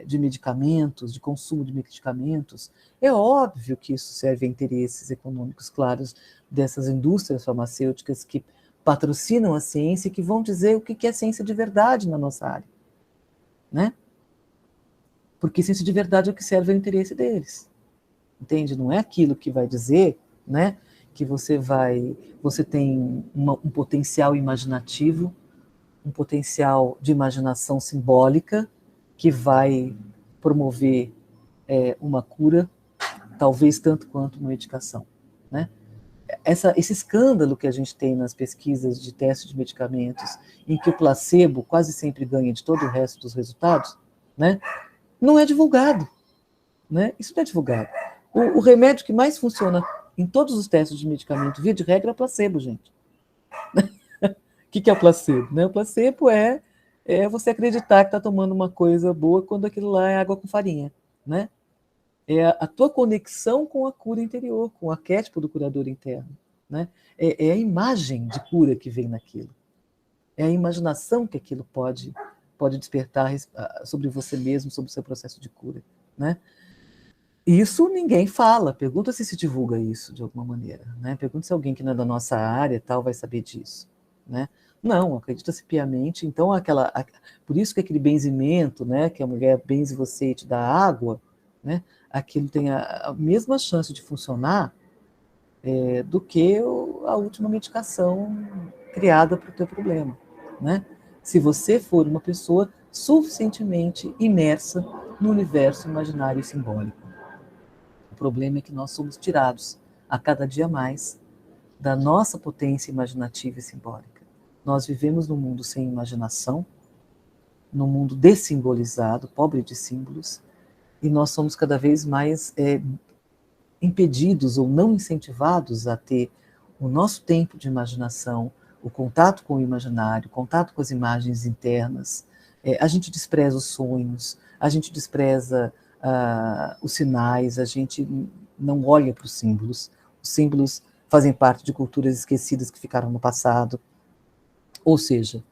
de medicamentos, de consumo de medicamentos. É óbvio que isso serve a interesses econômicos claros dessas indústrias farmacêuticas que patrocinam a ciência e que vão dizer o que é ciência de verdade na nossa área. Né? Porque ciência de verdade é o que serve ao interesse deles. Entende? Não é aquilo que vai dizer, né, que você tem um potencial imaginativo, um potencial de imaginação simbólica que vai promover uma cura, talvez tanto quanto uma medicação. Né? Esse escândalo que a gente tem nas pesquisas de teste de medicamentos, em que o placebo quase sempre ganha de todo o resto dos resultados, né, não é divulgado. Né? Isso não é divulgado. O remédio que mais funciona em todos os testes de medicamento, via de regra, é o placebo, gente. O que é o placebo? Né? O placebo é você acreditar que está tomando uma coisa boa quando aquilo lá é água com farinha. Né? É a tua conexão com a cura interior, com o arquétipo do curador interno. Né? É a imagem de cura que vem naquilo. É a imaginação que aquilo pode despertar sobre você mesmo, sobre o seu processo de cura. Né? Isso ninguém fala. Pergunta se divulga isso de alguma maneira. Né? Pergunta se alguém que não é da nossa área tal vai saber disso. Né? Não, acredita-se piamente. Então, por isso que aquele benzimento, né, que a mulher benze você e te dá água, né, aquilo tem a mesma chance de funcionar do que a última medicação criada para o teu problema. Né? Se você for uma pessoa suficientemente imersa no universo imaginário e simbólico. O problema é que nós somos tirados, a cada dia mais, da nossa potência imaginativa e simbólica. Nós vivemos num mundo sem imaginação, num mundo dessimbolizado, pobre de símbolos, e nós somos cada vez mais impedidos ou não incentivados a ter o nosso tempo de imaginação, o contato com o imaginário, o contato com as imagens internas. A gente despreza os sonhos, a gente despreza os sinais, a gente não olha para os símbolos. Os símbolos fazem parte de culturas esquecidas que ficaram no passado. Ou seja,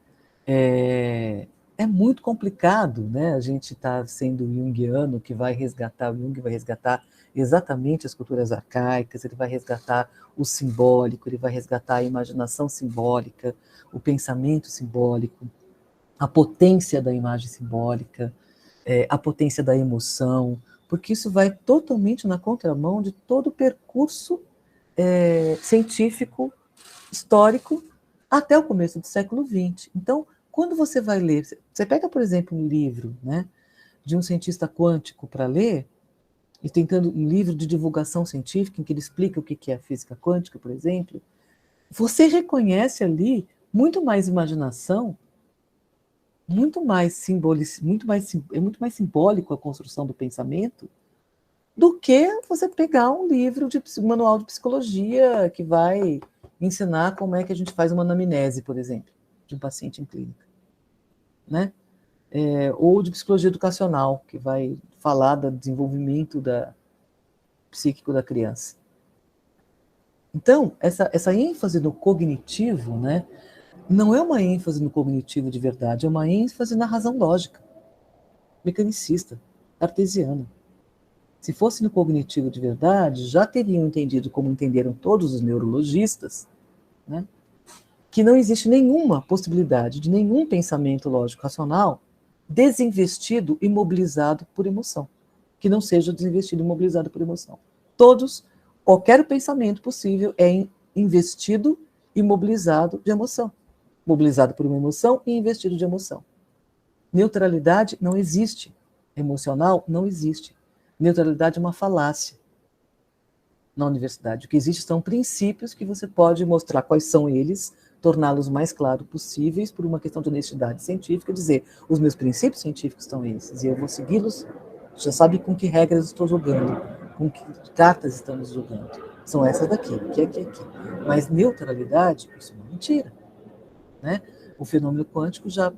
é muito complicado, né? A gente está sendo junguiano, que vai resgatar, o Jung vai resgatar exatamente as culturas arcaicas, ele vai resgatar o simbólico, ele vai resgatar a imaginação simbólica, o pensamento simbólico, a potência da imagem simbólica, a potência da emoção, porque isso vai totalmente na contramão de todo o percurso científico, histórico, até o começo do século XX. Então, quando você vai ler, você pega, por exemplo, um livro, né, de um cientista quântico para ler, e tentando um livro de divulgação científica, em que ele explica o que é a física quântica, por exemplo, você reconhece ali muito mais imaginação, muito mais simbólico a construção do pensamento, do que você pegar um livro um manual de psicologia que vai ensinar como é que a gente faz uma anamnese, por exemplo, de um paciente em clínica, né? Ou de psicologia educacional, que vai falar do desenvolvimento psíquico da criança. Então, essa ênfase no cognitivo, né, não é uma ênfase no cognitivo de verdade, é uma ênfase na razão lógica, mecanicista, cartesiana. Se fosse no cognitivo de verdade, já teriam entendido, como entenderam todos os neurologistas, né, que não existe nenhuma possibilidade de nenhum pensamento lógico-racional desinvestido e mobilizado por emoção, que não seja desinvestido e mobilizado por emoção. Qualquer pensamento possível é investido e mobilizado de emoção, mobilizado por uma emoção e investido de emoção. Neutralidade não existe, emocional não existe. Neutralidade é uma falácia na universidade. O que existe são princípios que você pode mostrar quais são eles, torná-los o mais claros possíveis por uma questão de honestidade científica, dizer, os meus princípios científicos são esses, e eu vou segui-los, já sabe com que regras estou jogando, com que cartas estamos jogando. São essas daqui, aqui. Mas neutralidade, isso é uma mentira, né? O fenômeno quântico já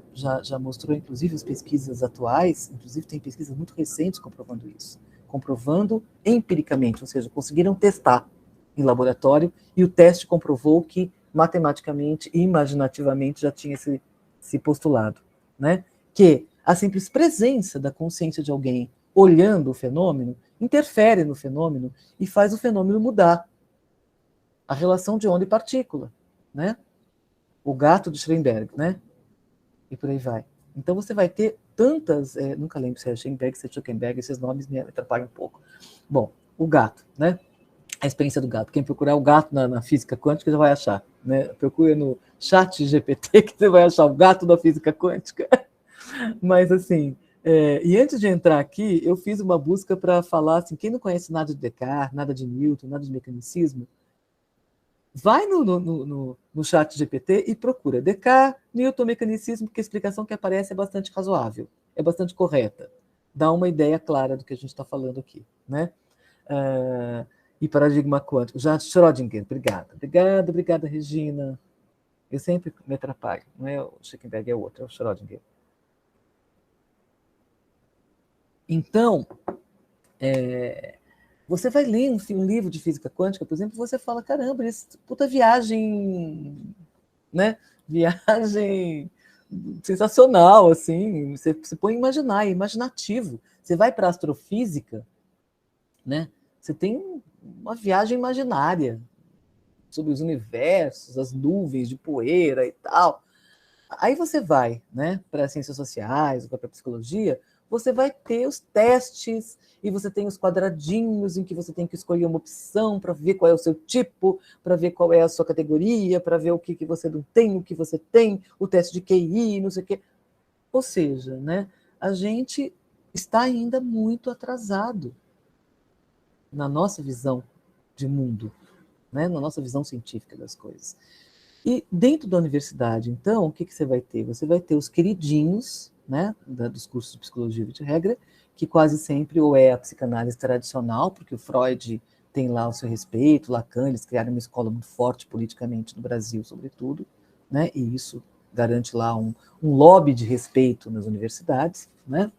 mostrou, inclusive, as pesquisas atuais, inclusive tem pesquisas muito recentes comprovando isso, comprovando empiricamente, ou seja, conseguiram testar em laboratório, e o teste comprovou que matematicamente e imaginativamente já tinha esse postulado, né? Que a simples presença da consciência de alguém olhando o fenômeno interfere no fenômeno e faz o fenômeno mudar a relação de onda e partícula, né? O gato de Schrödinger, né? E por aí vai. Então você vai ter tantas, nunca lembro se é Schrödinger, se é Schuckenberg, esses nomes me atrapalham um pouco. Bom, o gato, né? A experiência do gato. Quem procurar o gato na física quântica já vai achar, né? Procura no chat GPT que você vai achar o gato da física quântica. Mas assim, e antes de entrar aqui, eu fiz uma busca para falar assim, quem não conhece nada de Descartes, nada de Newton, nada de mecanicismo, vai no chat GPT e procura Descartes, Newton, mecanicismo, porque a explicação que aparece é bastante razoável, é bastante correta, dá uma ideia clara do que a gente está falando aqui, né? E paradigma quântico. Já Schrödinger, obrigada, Regina. Eu sempre me atrapalho, não é o Schuckenberg, é o outro, é o Schrödinger. Então, você vai ler um livro de física quântica, por exemplo, e você fala, caramba, puta viagem, né? Viagem sensacional, assim, você se põe a imaginar, é imaginativo. Você vai para a astrofísica, né? Você tem uma viagem imaginária sobre os universos, as nuvens de poeira e tal. Aí você vai, né, para as ciências sociais, para a psicologia, você vai ter os testes e você tem os quadradinhos em que você tem que escolher uma opção para ver qual é o seu tipo, para ver qual é a sua categoria, para ver o que você não tem, o que você tem, o teste de QI, não sei o quê. Ou seja, né, a gente está ainda muito atrasado na nossa visão de mundo, né? Na nossa visão científica das coisas. E dentro da universidade, então, o que você vai ter? Você vai ter os queridinhos, né, dos cursos de psicologia de regra, que quase sempre ou é a psicanálise tradicional, porque o Freud tem lá o seu respeito, Lacan, eles criaram uma escola muito forte politicamente no Brasil, sobretudo, né, e isso garante lá um lobby de respeito nas universidades, né,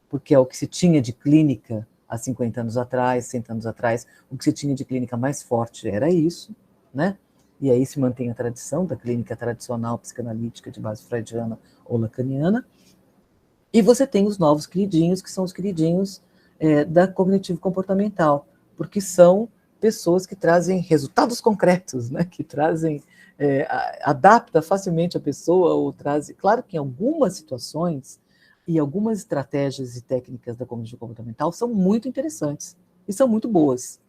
porque é o que se tinha de clínica há 50 anos atrás, 60 anos atrás, o que se tinha de clínica mais forte era isso, né? E aí se mantém a tradição da clínica tradicional psicanalítica de base freudiana ou lacaniana. E você tem os novos queridinhos, que são os queridinhos da cognitivo-comportamental, porque são pessoas que trazem resultados concretos, né? Que trazem, adapta facilmente a pessoa, ou traz, claro que em algumas situações, e algumas estratégias e técnicas da cognitivo-comportamental são muito interessantes e são muito boas.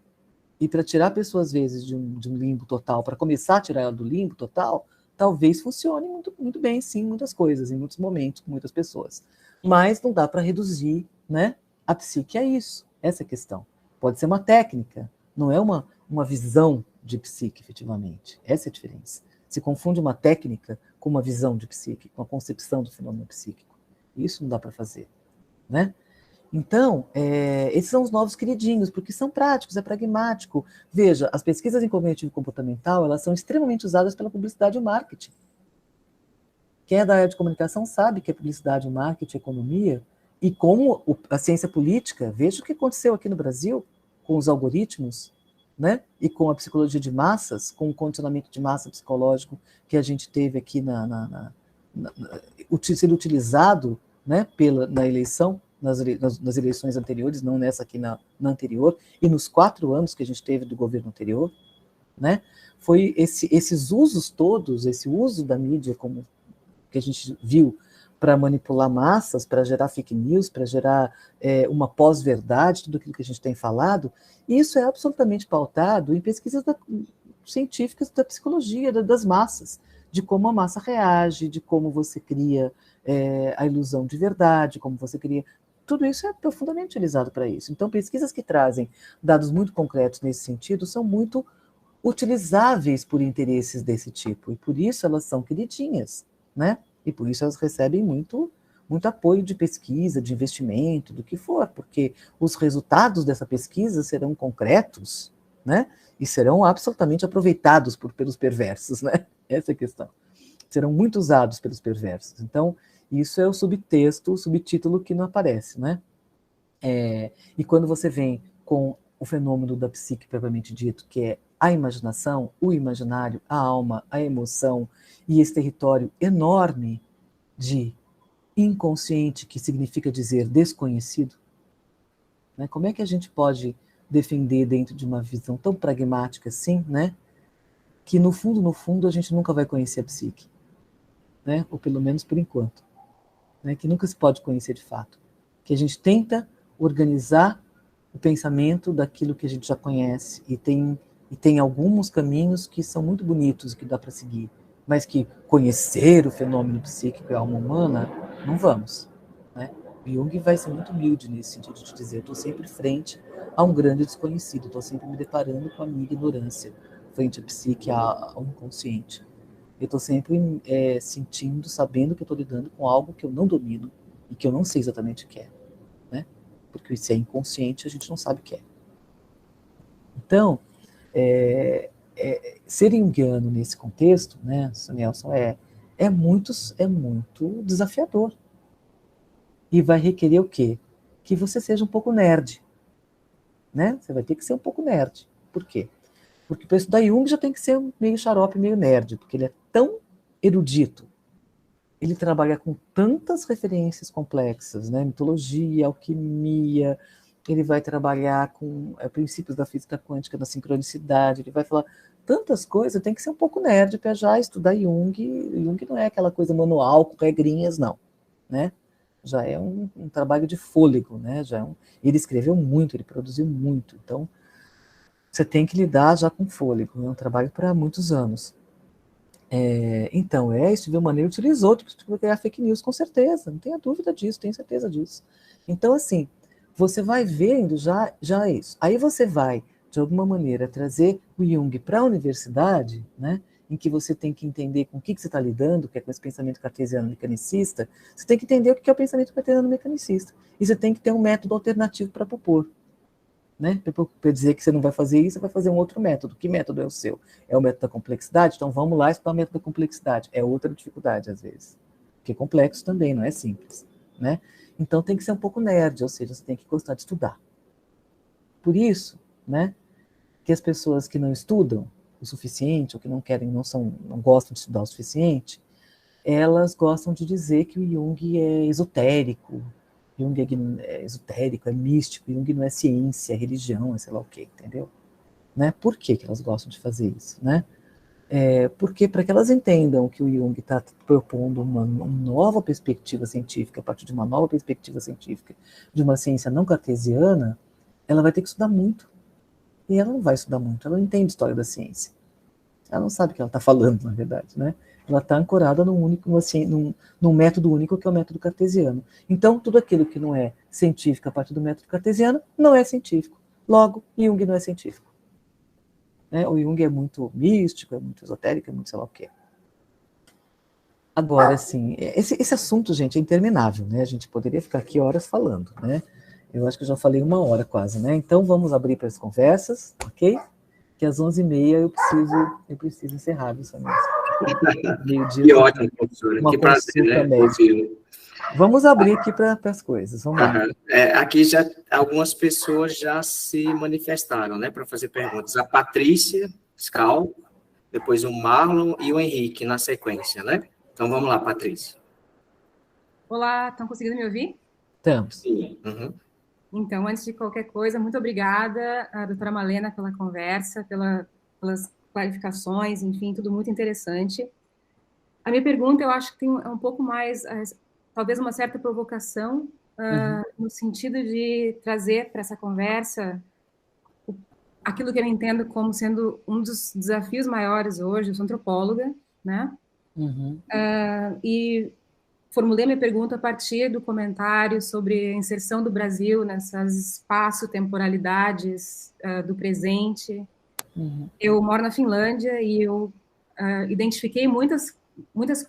E para tirar a pessoa, às vezes, de um limbo total, para começar a tirar ela do limbo total, talvez funcione muito, muito bem, sim, muitas coisas, em muitos momentos, com muitas pessoas. Mas não dá para reduzir, né, a psique a isso. Essa é a questão. Pode ser uma técnica, não é uma visão de psique, efetivamente. Essa é a diferença. Se confunde uma técnica com uma visão de psique, com a concepção do fenômeno psíquico. Isso não dá para fazer, né? Então, esses são os novos queridinhos, porque são práticos, é pragmático. Veja, as pesquisas em cognitivo comportamental, elas são extremamente usadas pela publicidade e o marketing. Quem é da área de comunicação sabe que a publicidade, o marketing, a economia, e como a ciência política, veja o que aconteceu aqui no Brasil com os algoritmos, né? E com a psicologia de massas, com o condicionamento de massa psicológico que a gente teve aqui sendo utilizado, né, na eleição, nas eleições anteriores, não nessa aqui na anterior, e nos 4 anos que a gente teve do governo anterior, né, foi esses usos todos, esse uso da mídia como que a gente viu para manipular massas, para gerar fake news, para gerar uma pós-verdade, tudo aquilo que a gente tem falado, e isso é absolutamente pautado em pesquisas científicas da psicologia, das massas, de como a massa reage, de como você cria a ilusão de verdade, como você cria... Tudo isso é profundamente utilizado para isso. Então, pesquisas que trazem dados muito concretos nesse sentido são muito utilizáveis por interesses desse tipo, e por isso elas são queridinhas, né? E por isso elas recebem muito apoio de pesquisa, de investimento, do que for, porque os resultados dessa pesquisa serão concretos, né? E serão absolutamente aproveitados pelos perversos, né? Essa é a questão. Serão muito usados pelos perversos. Então, isso é o subtexto, o subtítulo que não aparece, né? E quando você vem com o fenômeno da psique propriamente dito, que é a imaginação, o imaginário, a alma, a emoção, e esse território enorme de inconsciente, que significa dizer desconhecido, né? Como é que a gente pode defender dentro de uma visão tão pragmática assim, né? Que no fundo, a gente nunca vai conhecer a psique, né? Ou pelo menos por enquanto, né? Que nunca se pode conhecer de fato. Que a gente tenta organizar o pensamento daquilo que a gente já conhece, e tem alguns caminhos que são muito bonitos, que dá para seguir, mas que conhecer o fenômeno psíquico e a alma humana, não vamos, né? Jung vai ser muito humilde nesse sentido de dizer: eu estou sempre frente a um grande desconhecido, estou sempre me deparando com a minha ignorância frente à psique, ao inconsciente. Eu estou sempre sentindo, sabendo que eu estou lidando com algo que eu não domino e que eu não sei exatamente o que é, né? Porque se é inconsciente, a gente não sabe o que é. Então, ser junguiano nesse contexto, né, Nelson, é muito desafiador. E vai requerer o quê? Que você seja um pouco nerd, né? Você vai ter que ser um pouco nerd. Por quê? Porque para estudar Jung já tem que ser meio xarope, meio nerd, porque ele é tão erudito, ele trabalha com tantas referências complexas, né? Mitologia, alquimia, ele vai trabalhar com princípios da física quântica, da sincronicidade, ele vai falar tantas coisas, tem que ser um pouco nerd para já estudar Jung. Jung não é aquela coisa manual, com regrinhas, não, né? Já é um trabalho de fôlego, né? Ele escreveu muito, ele produziu muito, então você tem que lidar já com fôlego, é um trabalho para muitos anos. Então, Steven Maneiro utilizou para criar fake news, com certeza, não tenha dúvida disso, tenho certeza disso. Então, assim, você vai vendo já isso. Aí você vai, de alguma maneira, trazer o Jung para a universidade, né, em que você tem que entender com o que você está lidando, que é com esse pensamento cartesiano mecanicista, você tem que entender o que é o pensamento cartesiano mecanicista. E você tem que ter um método alternativo para propor. Né? Para dizer que você não vai fazer isso, você vai fazer um outro método. Que método é o seu? É o método da complexidade? Então vamos lá estudar o método da complexidade. É outra dificuldade, às vezes. Porque é complexo também, não é simples. Né? Então tem que ser um pouco nerd, ou seja, você tem que gostar de estudar. Por isso, né, que as pessoas que não estudam o suficiente, ou que não querem, não gostam de estudar o suficiente, elas gostam de dizer que o Jung é esotérico, Jung é esotérico, é místico, Jung não é ciência, é religião, é sei lá o quê, entendeu? Né? Por que elas gostam de fazer isso? Né? Porque para que elas entendam que o Jung está propondo uma nova perspectiva científica, a partir de uma nova perspectiva científica, de uma ciência não cartesiana, ela vai ter que estudar muito. E ela não vai estudar muito, ela não entende história da ciência. Ela não sabe o que ela está falando, na verdade, né? Ela está ancorada num método único, que é o método cartesiano. Então, tudo aquilo que não é científico a partir do método cartesiano não é científico. Logo, Jung não é científico. Né? O Jung é muito místico, é muito esotérico, é muito sei lá o quê. Agora, assim, esse assunto, gente, é interminável, né? A gente poderia ficar aqui horas falando, né? Eu acho que eu já falei 1 hora quase, né? Então, vamos abrir para as conversas, ok? Que às 11h30 eu preciso encerrar isso mesmo. Meio-dia. Que ótimo, professora. Que prazer, né? Médica. Vamos abrir aqui para as coisas. Vamos lá. Aqui já algumas pessoas já se manifestaram, né, para fazer perguntas. A Patrícia Scal, depois o Marlon e o Henrique na sequência, né? Então vamos lá, Patrícia. Olá, estão conseguindo me ouvir? Estamos. Sim. Uhum. Então, antes de qualquer coisa, muito obrigada, a doutora Malena, pela conversa, pelas clarificações, enfim, tudo muito interessante. A minha pergunta, eu acho que tem um pouco mais, talvez uma certa provocação, no sentido de trazer para essa conversa aquilo que eu entendo como sendo um dos desafios maiores hoje. Eu sou antropóloga, né? E formulei minha pergunta a partir do comentário sobre a inserção do Brasil nessas espaço-temporalidades do presente. Eu moro na Finlândia e eu identifiquei muitas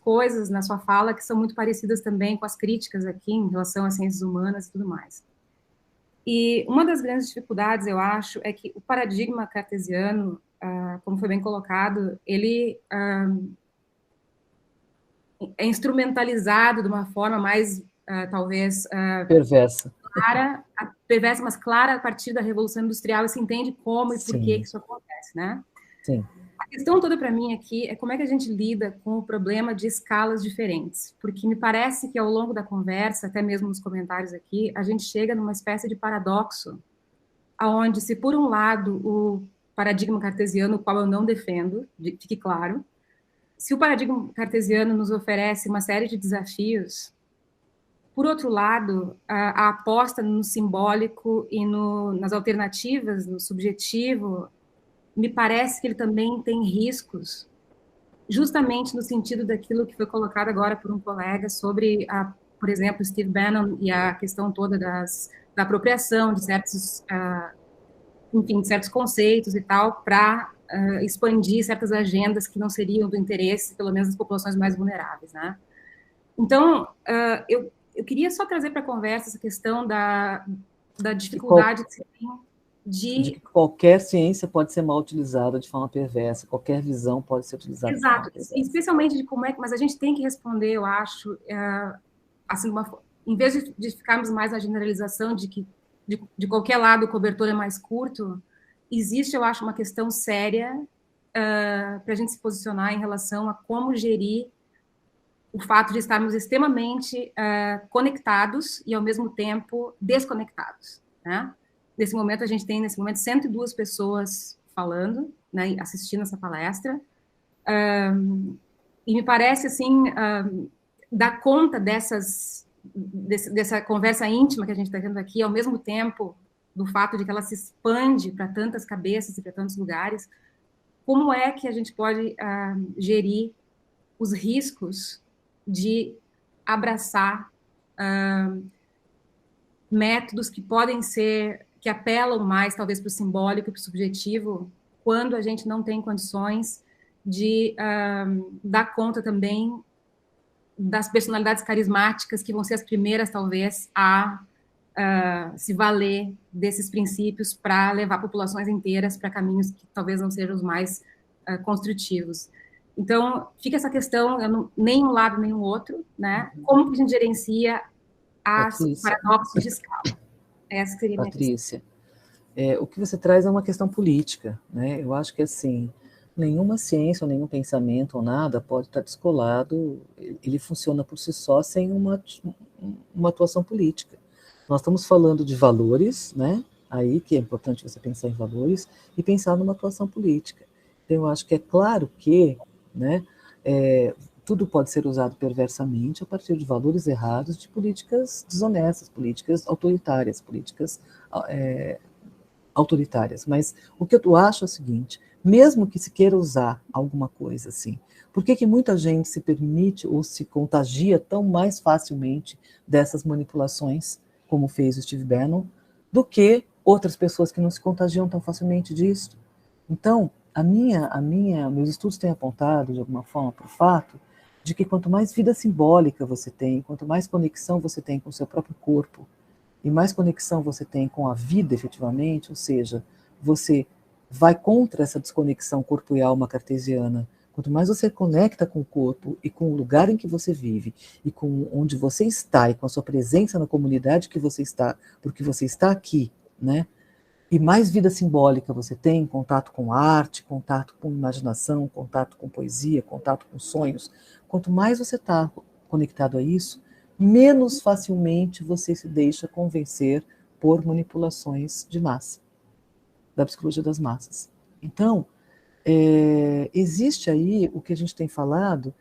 coisas na sua fala que são muito parecidas também com as críticas aqui em relação às ciências humanas e tudo mais. E uma das grandes dificuldades, eu acho, é que o paradigma cartesiano, como foi bem colocado, ele é instrumentalizado de uma forma mais, talvez... perversa. Perversa, mas clara a partir da Revolução Industrial, e se entende como e por que isso acontece, né? Sim. A questão toda para mim aqui é como é que a gente lida com o problema de escalas diferentes, porque me parece que ao longo da conversa, até mesmo nos comentários aqui, a gente chega numa espécie de paradoxo, aonde se por um lado o paradigma cartesiano, o qual eu não defendo, fique claro, se o paradigma cartesiano nos oferece uma série de desafios, por outro lado, a aposta no simbólico e nas alternativas, no subjetivo, me parece que ele também tem riscos, justamente no sentido daquilo que foi colocado agora por um colega sobre, por exemplo, Steve Bannon e a questão toda da apropriação de certos, enfim, de certos conceitos e tal, para expandir certas agendas que não seriam do interesse, pelo menos, das populações mais vulneráveis, né? Então, eu queria só trazer para a conversa essa questão da dificuldade que se tem de que qualquer ciência pode ser mal utilizada de forma perversa, qualquer visão pode ser utilizada. Exato, especialmente de como é que... Mas a gente tem que responder, eu acho, assim, em vez de ficarmos mais na generalização de que de qualquer lado o cobertor é mais curto, existe, eu acho, uma questão séria para a gente se posicionar em relação a como gerir o fato de estarmos extremamente conectados e, ao mesmo tempo, desconectados, né? Nesse momento, a gente tem, 102 pessoas falando, né, assistindo essa palestra, e me parece, assim, dar conta dessa conversa íntima que a gente está tendo aqui, ao mesmo tempo do fato de que ela se expande para tantas cabeças e para tantos lugares, como é que a gente pode gerir os riscos de abraçar métodos que podem ser, que apelam mais, talvez, para o simbólico e para o subjetivo, quando a gente não tem condições de dar conta também das personalidades carismáticas que vão ser as primeiras, talvez, a se valer desses princípios para levar populações inteiras para caminhos que talvez não sejam os mais construtivos. Então, fica essa questão, nem um lado nem o outro, né? Como que a gente gerencia os paradoxos de escala? Essa seria a minha questão. O que você traz é uma questão política, né? Eu acho que, assim, nenhuma ciência, ou nenhum pensamento, ou nada pode estar descolado, ele funciona por si só sem uma atuação política. Nós estamos falando de valores, né? Aí que é importante você pensar em valores e pensar numa atuação política. Então, eu acho que é claro que, né, tudo pode ser usado perversamente a partir de valores errados, de políticas desonestas, políticas autoritárias, mas o que eu acho é o seguinte, mesmo que se queira usar alguma coisa assim, por que muita gente se permite ou se contagia tão mais facilmente dessas manipulações, como fez o Steve Bannon, do que outras pessoas que não se contagiam tão facilmente disso? Então, meus estudos têm apontado, de alguma forma, para o fato de que quanto mais vida simbólica você tem, quanto mais conexão você tem com o seu próprio corpo, e mais conexão você tem com a vida efetivamente, ou seja, você vai contra essa desconexão corpo e alma cartesiana, quanto mais você conecta com o corpo e com o lugar em que você vive, e com onde você está, e com a sua presença na comunidade que você está, porque você está aqui, né? E mais vida simbólica você tem, contato com arte, contato com imaginação, contato com poesia, contato com sonhos, quanto mais você está conectado a isso, menos facilmente você se deixa convencer por manipulações de massa, da psicologia das massas. Então, existe aí o que a gente tem falado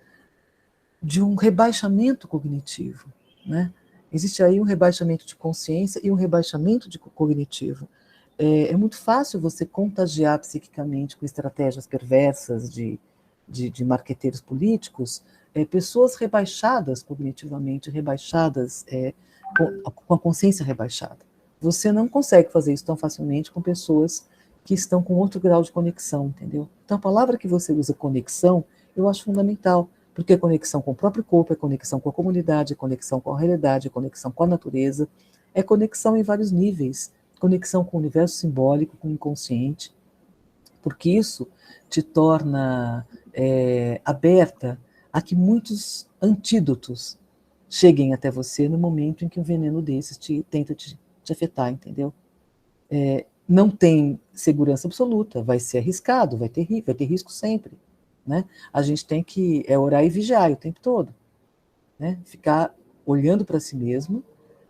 de um rebaixamento cognitivo, né? Existe aí um rebaixamento de consciência e um rebaixamento cognitivo. É muito fácil você contagiar psiquicamente com estratégias perversas de marqueteiros políticos, pessoas rebaixadas cognitivamente, rebaixadas, com a consciência rebaixada. Você não consegue fazer isso tão facilmente com pessoas que estão com outro grau de conexão, entendeu? Então, a palavra que você usa, conexão, eu acho fundamental, porque é conexão com o próprio corpo, é conexão com a comunidade, é conexão com a realidade, é conexão com a natureza, é conexão em vários níveis, conexão com o universo simbólico, com o inconsciente, porque isso te torna aberta a que muitos antídotos cheguem até você no momento em que um veneno desses tenta te afetar, entendeu? Não tem segurança absoluta, vai ser arriscado, vai ter risco sempre, né? A gente tem que orar e vigiar o tempo todo, né? Ficar olhando para si mesmo,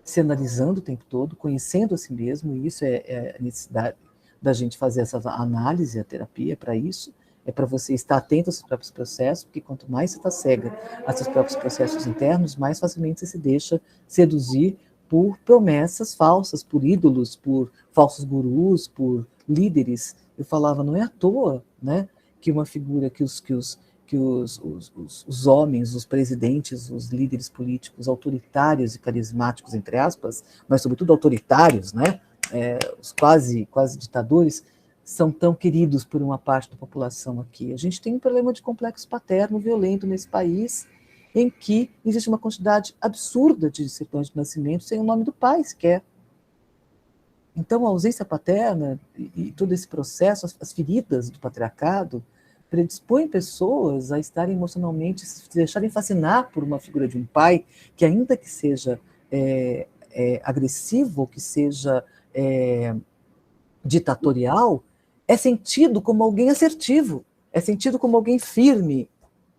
se analisando o tempo todo, conhecendo a si mesmo, e isso é a necessidade da gente fazer essa análise, a terapia para isso, é para você estar atento aos seus próprios processos, porque quanto mais você está cega a seus próprios processos internos, mais facilmente você se deixa seduzir por promessas falsas, por ídolos, por falsos gurus, por líderes. Eu falava, não é à toa, né, que uma figura que os homens, os presidentes, os líderes políticos autoritários e carismáticos, entre aspas, mas sobretudo autoritários, né, os quase ditadores, são tão queridos por uma parte da população aqui. A gente tem um problema de complexo paterno violento nesse país, em que existe uma quantidade absurda de certidões de nascimento sem o nome do pai sequer. Então, a ausência paterna e todo esse processo, as feridas do patriarcado, predispõem pessoas a estarem emocionalmente, se deixarem fascinar por uma figura de um pai que, ainda que seja agressivo, que seja ditatorial, é sentido como alguém assertivo, é sentido como alguém firme,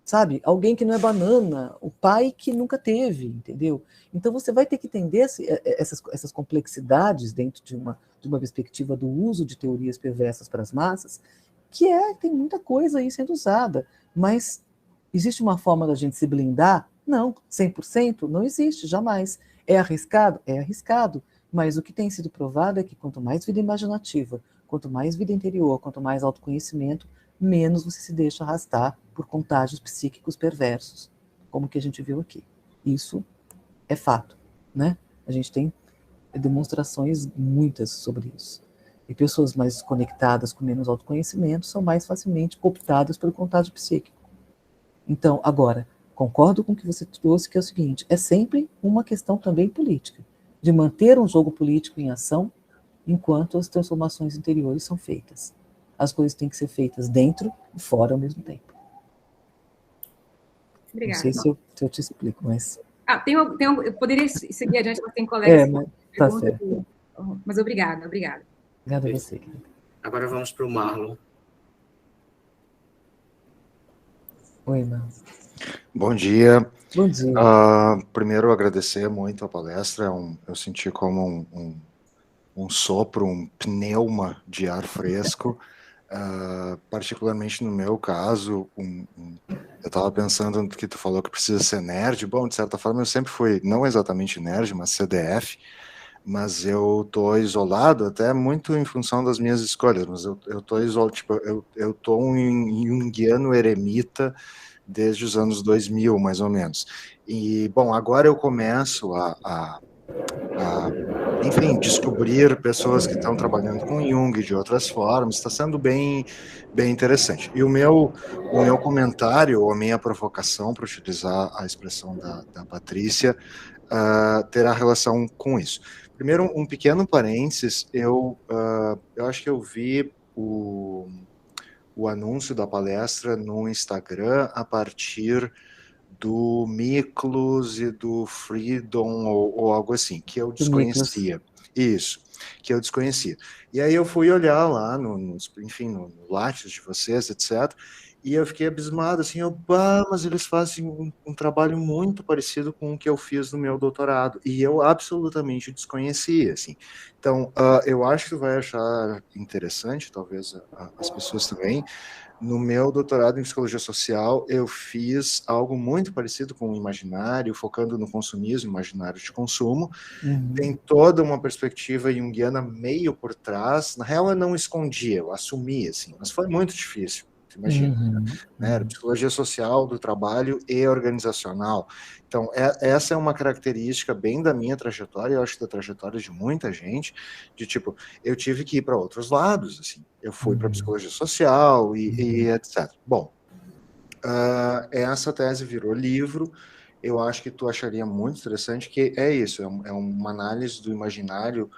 sabe? Alguém que não é banana, o pai que nunca teve, entendeu? Então você vai ter que entender essas complexidades dentro de uma perspectiva do uso de teorias perversas para as massas, que tem muita coisa aí sendo usada, mas existe uma forma da gente se blindar? Não, 100% não existe, jamais. É arriscado? É arriscado, mas o que tem sido provado é que quanto mais vida imaginativa, quanto mais vida interior, quanto mais autoconhecimento, menos você se deixa arrastar por contágios psíquicos perversos, como que a gente viu aqui. Isso é fato, né? A gente tem demonstrações muitas sobre isso. E pessoas mais conectadas, com menos autoconhecimento, são mais facilmente cooptadas pelo contágio psíquico. Então, agora, concordo com o que você trouxe, que é o seguinte, é sempre uma questão também política, de manter um jogo político em ação enquanto as transformações interiores são feitas. As coisas têm que ser feitas dentro e fora ao mesmo tempo. Obrigada. Não sei se eu te explico, mas... Eu poderia seguir adiante, mas tem colegas mas tá certo. Mas obrigada. Obrigada a você. Agora vamos para o Marlon. Oi, Marlon. Bom dia. Bom dia. Primeiro, agradecer muito a palestra. Eu senti como um sopro, um pneuma de ar fresco. Particularmente no meu caso, eu estava pensando que tu falou que precisa ser nerd. Bom, de certa forma, eu sempre fui, não exatamente nerd, mas CDF. Mas eu tô isolado até muito em função das minhas escolhas. Mas eu tô isolado, tipo, eu tô um junguiano eremita desde os anos 2000, mais ou menos. E, bom, agora eu começo enfim, descobrir pessoas que estão trabalhando com Jung de outras formas, está sendo bem interessante. E o meu comentário, ou a minha provocação, para utilizar a expressão da Patrícia, terá relação com isso. Primeiro, um pequeno parênteses, eu acho que eu vi o anúncio da palestra no Instagram a partir do Miklos e do Freedom ou algo assim, que eu desconhecia. Isso, que eu desconhecia. E aí eu fui olhar lá, no Lattes de vocês, etc., e eu fiquei abismado, assim, mas eles fazem um trabalho muito parecido com o que eu fiz no meu doutorado, e eu absolutamente desconhecia, assim. Então, eu acho que vai achar interessante, talvez as pessoas também. No meu doutorado em psicologia social, eu fiz algo muito parecido com o imaginário, focando no consumismo, imaginário de consumo. Tem toda uma perspectiva junguiana meio por trás. Na real, eu não escondia, eu assumia, assim, mas foi muito difícil. Imagina, né? Psicologia social do trabalho e organizacional. Então, essa é uma característica bem da minha trajetória, eu acho que da trajetória de muita gente, de tipo, eu tive que ir para outros lados, assim, eu fui para psicologia social e etc. Bom, essa tese virou livro, eu acho que tu acharia muito interessante, que é isso, é uma análise do imaginário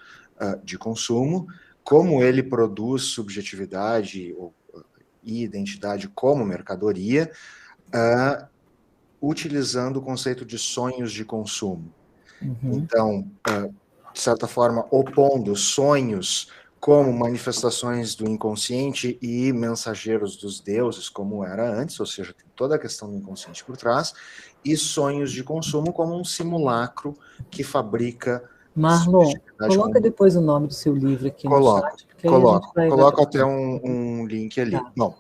de consumo, como ele produz subjetividade e identidade como mercadoria, utilizando o conceito de sonhos de consumo. Então, de certa forma, opondo sonhos como manifestações do inconsciente e mensageiros dos deuses, como era antes, ou seja, tem toda a questão do inconsciente por trás, e sonhos de consumo como um simulacro que fabrica... Marlon, coloca depois o nome do seu livro aqui no chat, porque aí a gente vai... Coloco até um link ali. Tá. Bom,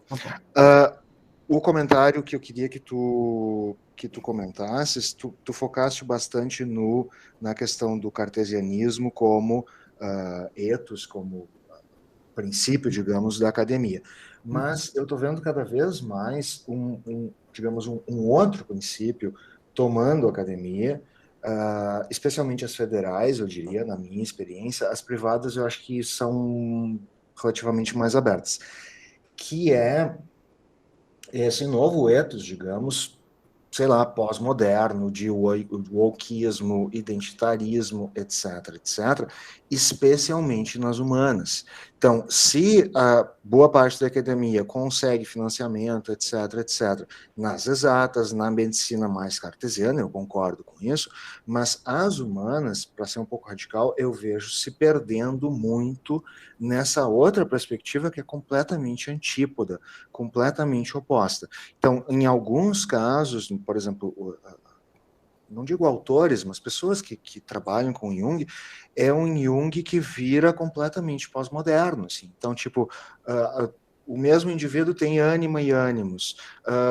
o comentário que eu queria que tu comentasses, tu focaste bastante na questão do cartesianismo como ethos, como princípio, digamos, da academia. Mas eu estou vendo cada vez mais digamos, um outro princípio tomando a academia, especialmente as federais, eu diria, na minha experiência. As privadas eu acho que são relativamente mais abertas, que é esse novo ethos, digamos, sei lá, pós-moderno, de wokeismo, identitarismo, etc., etc., especialmente nas humanas. Então, se a boa parte da academia consegue financiamento, etc., etc., nas exatas, na medicina mais cartesiana, eu concordo com isso, mas as humanas, para ser um pouco radical, eu vejo se perdendo muito nessa outra perspectiva que é completamente antípoda, completamente oposta. Então, em alguns casos, por exemplo, não digo autores, mas pessoas que trabalham com Jung, é um Jung que vira completamente pós-moderno, assim. Então, tipo, o mesmo indivíduo tem ânima e ânimos,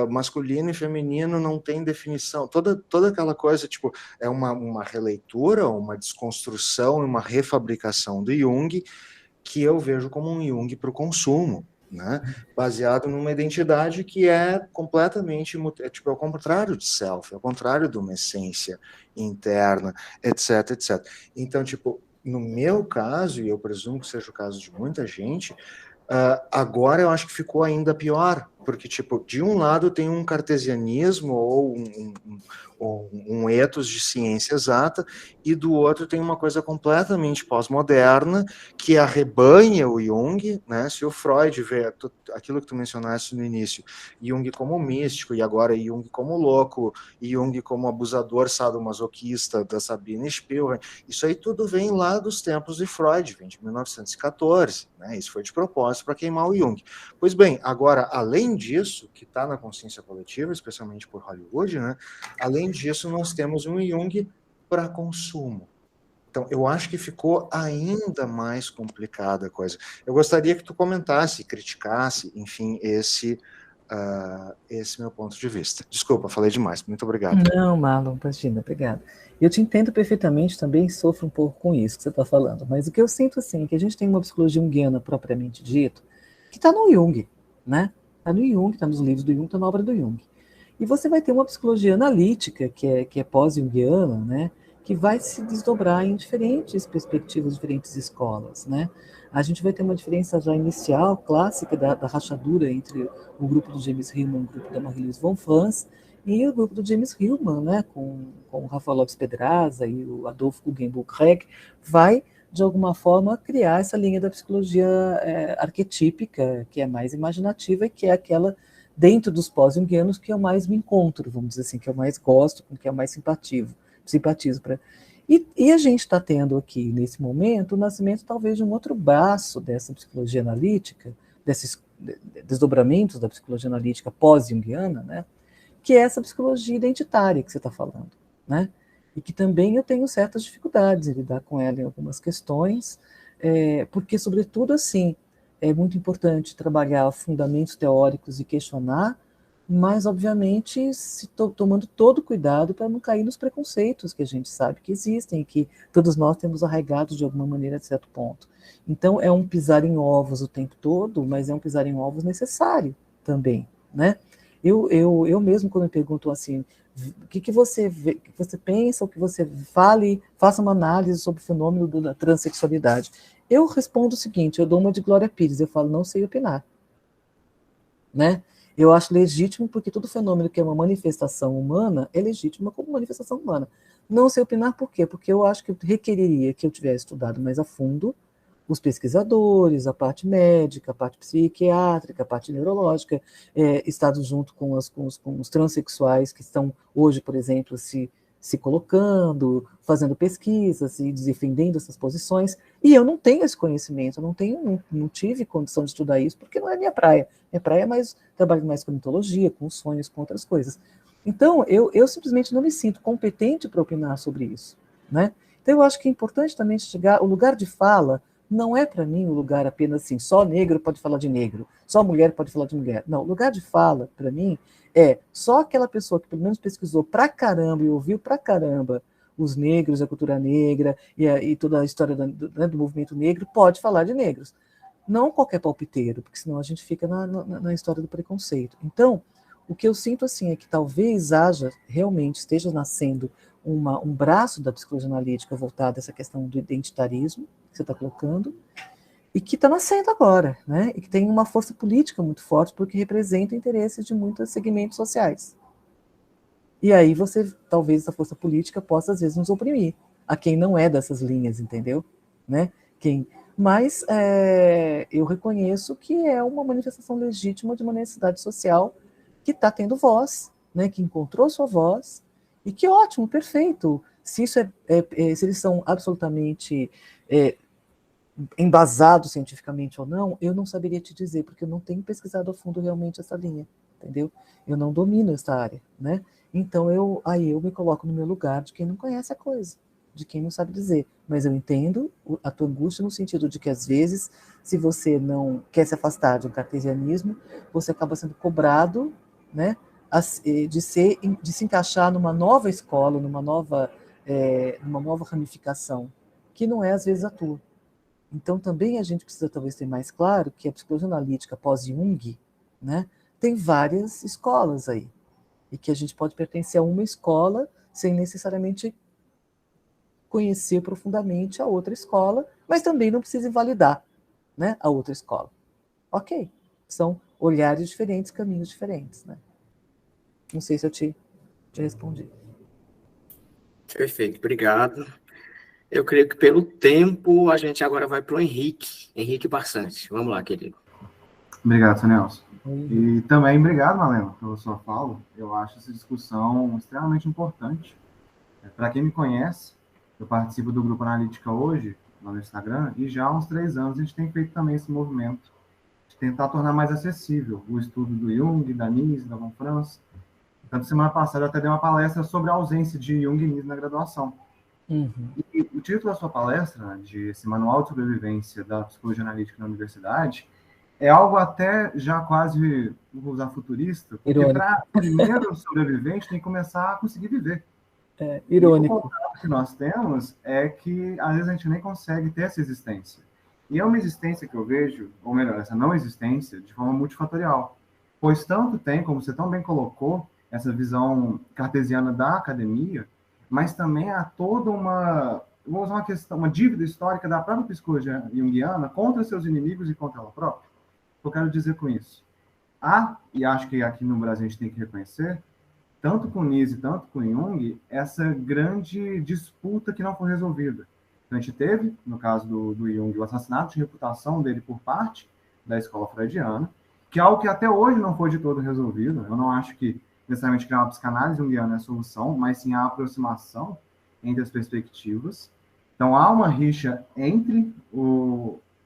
masculino e feminino não tem definição, toda aquela coisa, tipo, é uma releitura, uma desconstrução, uma refabricação do Jung, que eu vejo como um Jung para o consumo, né? Baseado numa identidade que é completamente, tipo, é o contrário de self, é o contrário de uma essência interna, etc, etc. Então, tipo, no meu caso, e eu presumo que seja o caso de muita gente, agora eu acho que ficou ainda pior, porque, tipo, de um lado tem um cartesianismo ou um ethos de ciência exata, e do outro tem uma coisa completamente pós-moderna, que arrebanha o Jung, né? Se o Freud vê aquilo que tu mencionaste no início, Jung como místico, e agora Jung como louco, Jung como abusador sadomasoquista da Sabine Spielrein, isso aí tudo vem lá dos tempos de Freud, vem de 1914, né? Isso foi de propósito para queimar o Jung. Pois bem, agora, além disso, que está na consciência coletiva, especialmente por Hollywood, né? Além disso, nós temos um Jung para consumo. Então, eu acho que ficou ainda mais complicada a coisa. Eu gostaria que tu comentasse, criticasse, enfim, esse meu ponto de vista. Desculpa, falei demais. Muito obrigado. Não, Marlon, imagina, obrigado. Eu te entendo perfeitamente, também sofro um pouco com isso que você está falando, mas o que eu sinto, assim, é que a gente tem uma psicologia junguiana propriamente dito, que está no Jung, né? Está no Jung, está nos livros do Jung, está na obra do Jung. E você vai ter uma psicologia analítica, que é pós-junguiana, né? Que vai se desdobrar em diferentes perspectivas, diferentes escolas, né? A gente vai ter uma diferença já inicial, clássica, da rachadura entre o grupo do James Hillman e o grupo da Marie-Louise von Franz, e o grupo do James Hillman, né, com o Rafael Lopes Pedraza e o Adolfo Guggenbuch-Reck, vai, de alguma forma, criar essa linha da psicologia arquetípica, que é mais imaginativa e que é aquela, dentro dos pós-junguianos, que eu mais me encontro, vamos dizer assim, que eu mais gosto, com que eu mais simpatizo. E a gente está tendo aqui, nesse momento, o nascimento talvez de um outro braço dessa psicologia analítica, desses desdobramentos da psicologia analítica pós-junguiana, né? Que é essa psicologia identitária que você está falando, né? E que também eu tenho certas dificuldades em lidar com ela em algumas questões, porque, sobretudo, assim, é muito importante trabalhar fundamentos teóricos e questionar, mas, obviamente, tomando todo cuidado para não cair nos preconceitos que a gente sabe que existem e que todos nós temos arraigados de alguma maneira, de certo ponto. Então, é um pisar em ovos o tempo todo, mas é um pisar em ovos necessário também, né? Eu mesmo, quando me perguntam assim, o que você vê, o que você pensa, o que você fale, faça uma análise sobre o fenômeno da transexualidade. Eu respondo o seguinte, eu dou uma de Glória Pires, eu falo, não sei opinar. Né? Eu acho legítimo, porque todo fenômeno que é uma manifestação humana é legítimo como manifestação humana. Não sei opinar por quê? Porque eu acho que requeriria que eu tivesse estudado mais a fundo os pesquisadores, a parte médica, a parte psiquiátrica, a parte neurológica, estado junto com os transexuais que estão hoje, por exemplo, se colocando, fazendo pesquisas e defendendo essas posições, e eu não tenho esse conhecimento, não tive condição de estudar isso, porque não é minha praia. Minha praia é mais, trabalho mais com mitologia, com sonhos, com outras coisas. Então, eu simplesmente não me sinto competente para opinar sobre isso, né? Então, eu acho que é importante também chegar, o lugar de fala não é para mim um lugar apenas assim, só negro pode falar de negro, só mulher pode falar de mulher. Não, o lugar de fala, para mim, é só aquela pessoa que pelo menos pesquisou pra caramba e ouviu pra caramba os negros, a cultura negra e toda a história do movimento negro pode falar de negros. Não qualquer palpiteiro, porque senão a gente fica na história do preconceito. Então, o que eu sinto assim é que talvez realmente esteja nascendo um braço da psicologia analítica voltado a essa questão do identitarismo que você está colocando, e que está nascendo agora, né? E que tem uma força política muito forte, porque representa interesses de muitos segmentos sociais. E aí talvez essa força política possa, às vezes, nos oprimir, a quem não é dessas linhas, entendeu? Né? Mas eu reconheço que é uma manifestação legítima de uma necessidade social que está tendo voz, né? Que encontrou sua voz, e que ótimo, perfeito. Se se eles são absolutamente embasado cientificamente ou não, eu não saberia te dizer, porque eu não tenho pesquisado a fundo realmente essa linha, entendeu? Eu não domino essa área, né? Então, eu me coloco no meu lugar de quem não conhece a coisa, de quem não sabe dizer. Mas eu entendo a tua angústia no sentido de que, às vezes, se você não quer se afastar de um cartesianismo, você acaba sendo cobrado, né, de se encaixar numa nova escola, numa nova ramificação, que não é, às vezes, a tua. Então, também a gente precisa talvez ter mais claro que a psicologia analítica pós-Jung, né, tem várias escolas aí, e que a gente pode pertencer a uma escola sem necessariamente conhecer profundamente a outra escola, mas também não precisa invalidar, né, a outra escola. Ok, são olhares diferentes, caminhos diferentes, né? Não sei se eu te respondi. Perfeito, obrigado. Eu creio que pelo tempo a gente agora vai para o Henrique Barçante. Vamos lá, querido. Obrigado, Sr. Nelson. E também obrigado, Malena, pela sua fala. Eu acho essa discussão extremamente importante. Para quem me conhece, eu participo do Grupo Analítica hoje, lá no Instagram, e já há uns 3 anos a gente tem feito também esse movimento de tentar tornar mais acessível o estudo do Jung, da Nise, da Von Franz. Tanto semana passada eu até dei uma palestra sobre a ausência de Jung e Nise na graduação. Uhum. E o título da sua palestra, de esse Manual de Sobrevivência da Psicologia Analítica na Universidade, é algo até já quase, vou usar futurista, porque para primeiro o sobrevivente tem que começar a conseguir viver. É irônico. E o contato que nós temos é que às vezes a gente nem consegue ter essa existência. E é uma existência que eu vejo, ou melhor, essa não existência, de forma multifatorial. Pois tanto tem, como você tão bem colocou, essa visão cartesiana da academia, mas também há toda uma, vou usar uma questão, uma dívida histórica da própria psicologia junguiana contra seus inimigos e contra ela própria. O que eu quero dizer com isso? Há, e acho que aqui no Brasil a gente tem que reconhecer, tanto com Nise, tanto com Jung, essa grande disputa que não foi resolvida. Então, a gente teve, no caso do Jung, o assassinato de reputação dele por parte da escola freudiana, que é algo que até hoje não foi de todo resolvido. Eu não acho que necessariamente criar uma psicanálise junguiana é a solução, mas sim a aproximação entre as perspectivas. Então, há uma rixa entre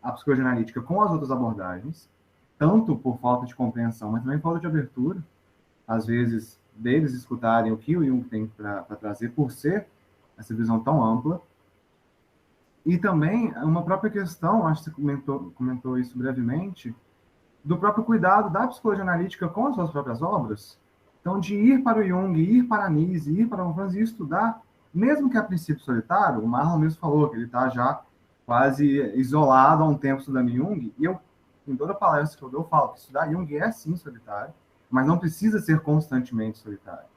a psicologia analítica com as outras abordagens, tanto por falta de compreensão, mas também falta de abertura, às vezes, deles escutarem o que o Jung tem para trazer, por ser essa visão tão ampla. E também uma própria questão, acho que você comentou isso brevemente, do próprio cuidado da psicologia analítica com as suas próprias obras. Então, de ir para o Jung, ir para a Nise, ir para o Von Franz e estudar, mesmo que a princípio solitário, o Marlon mesmo falou que ele está já quase isolado há um tempo estudando Jung, e eu, em toda palestra que eu dou, eu falo que estudar Jung é sim solitário, mas não precisa ser constantemente solitário.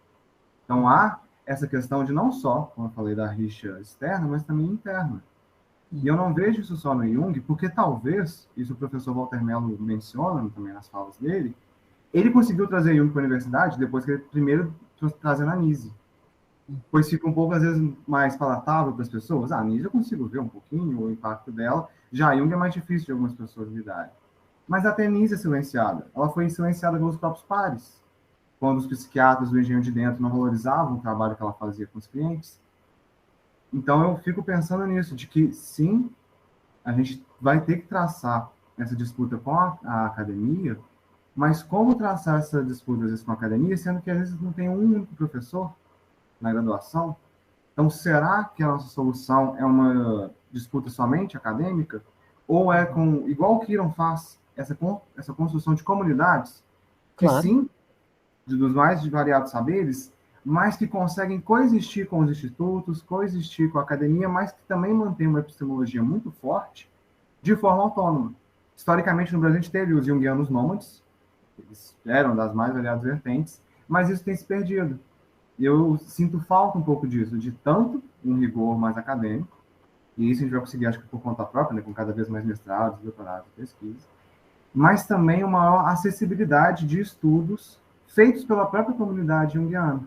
Então, há essa questão de não só, como eu falei, da rixa externa, mas também interna. E eu não vejo isso só no Jung, porque talvez, isso o professor Walter Mello menciona também nas falas dele, ele conseguiu trazer Jung para a universidade depois que ele primeiro trazendo a Nise. Pois fica um pouco, às vezes, mais palatável para as pessoas. A Nise eu consigo ver um pouquinho o impacto dela, já Jung é mais difícil de algumas pessoas lidarem. Mas até Nise é silenciada. Ela foi silenciada pelos próprios pares, quando os psiquiatras do engenho de dentro não valorizavam o trabalho que ela fazia com os clientes. Então, eu fico pensando nisso, de que, sim, a gente vai ter que traçar essa disputa com a academia, mas como traçar essa disputa, às vezes, com a academia, sendo que, às vezes, não tem um único professor na graduação? Então, será que a nossa solução é uma disputa somente acadêmica? Ou é com, igual o Kiron faz, essa construção de comunidades, que, claro, sim, dos mais variados saberes, mas que conseguem coexistir com os institutos, coexistir com a academia, mas que também mantém uma epistemologia muito forte, de forma autônoma. Historicamente, no Brasil, a gente teve os junguianos nômades, eles eram das mais variadas vertentes, mas isso tem se perdido. Eu sinto falta um pouco disso, de tanto um rigor mais acadêmico, e isso a gente vai conseguir, acho que por conta própria, né, com cada vez mais mestrados, doutorados, pesquisa, mas também uma maior acessibilidade de estudos feitos pela própria comunidade junguiana.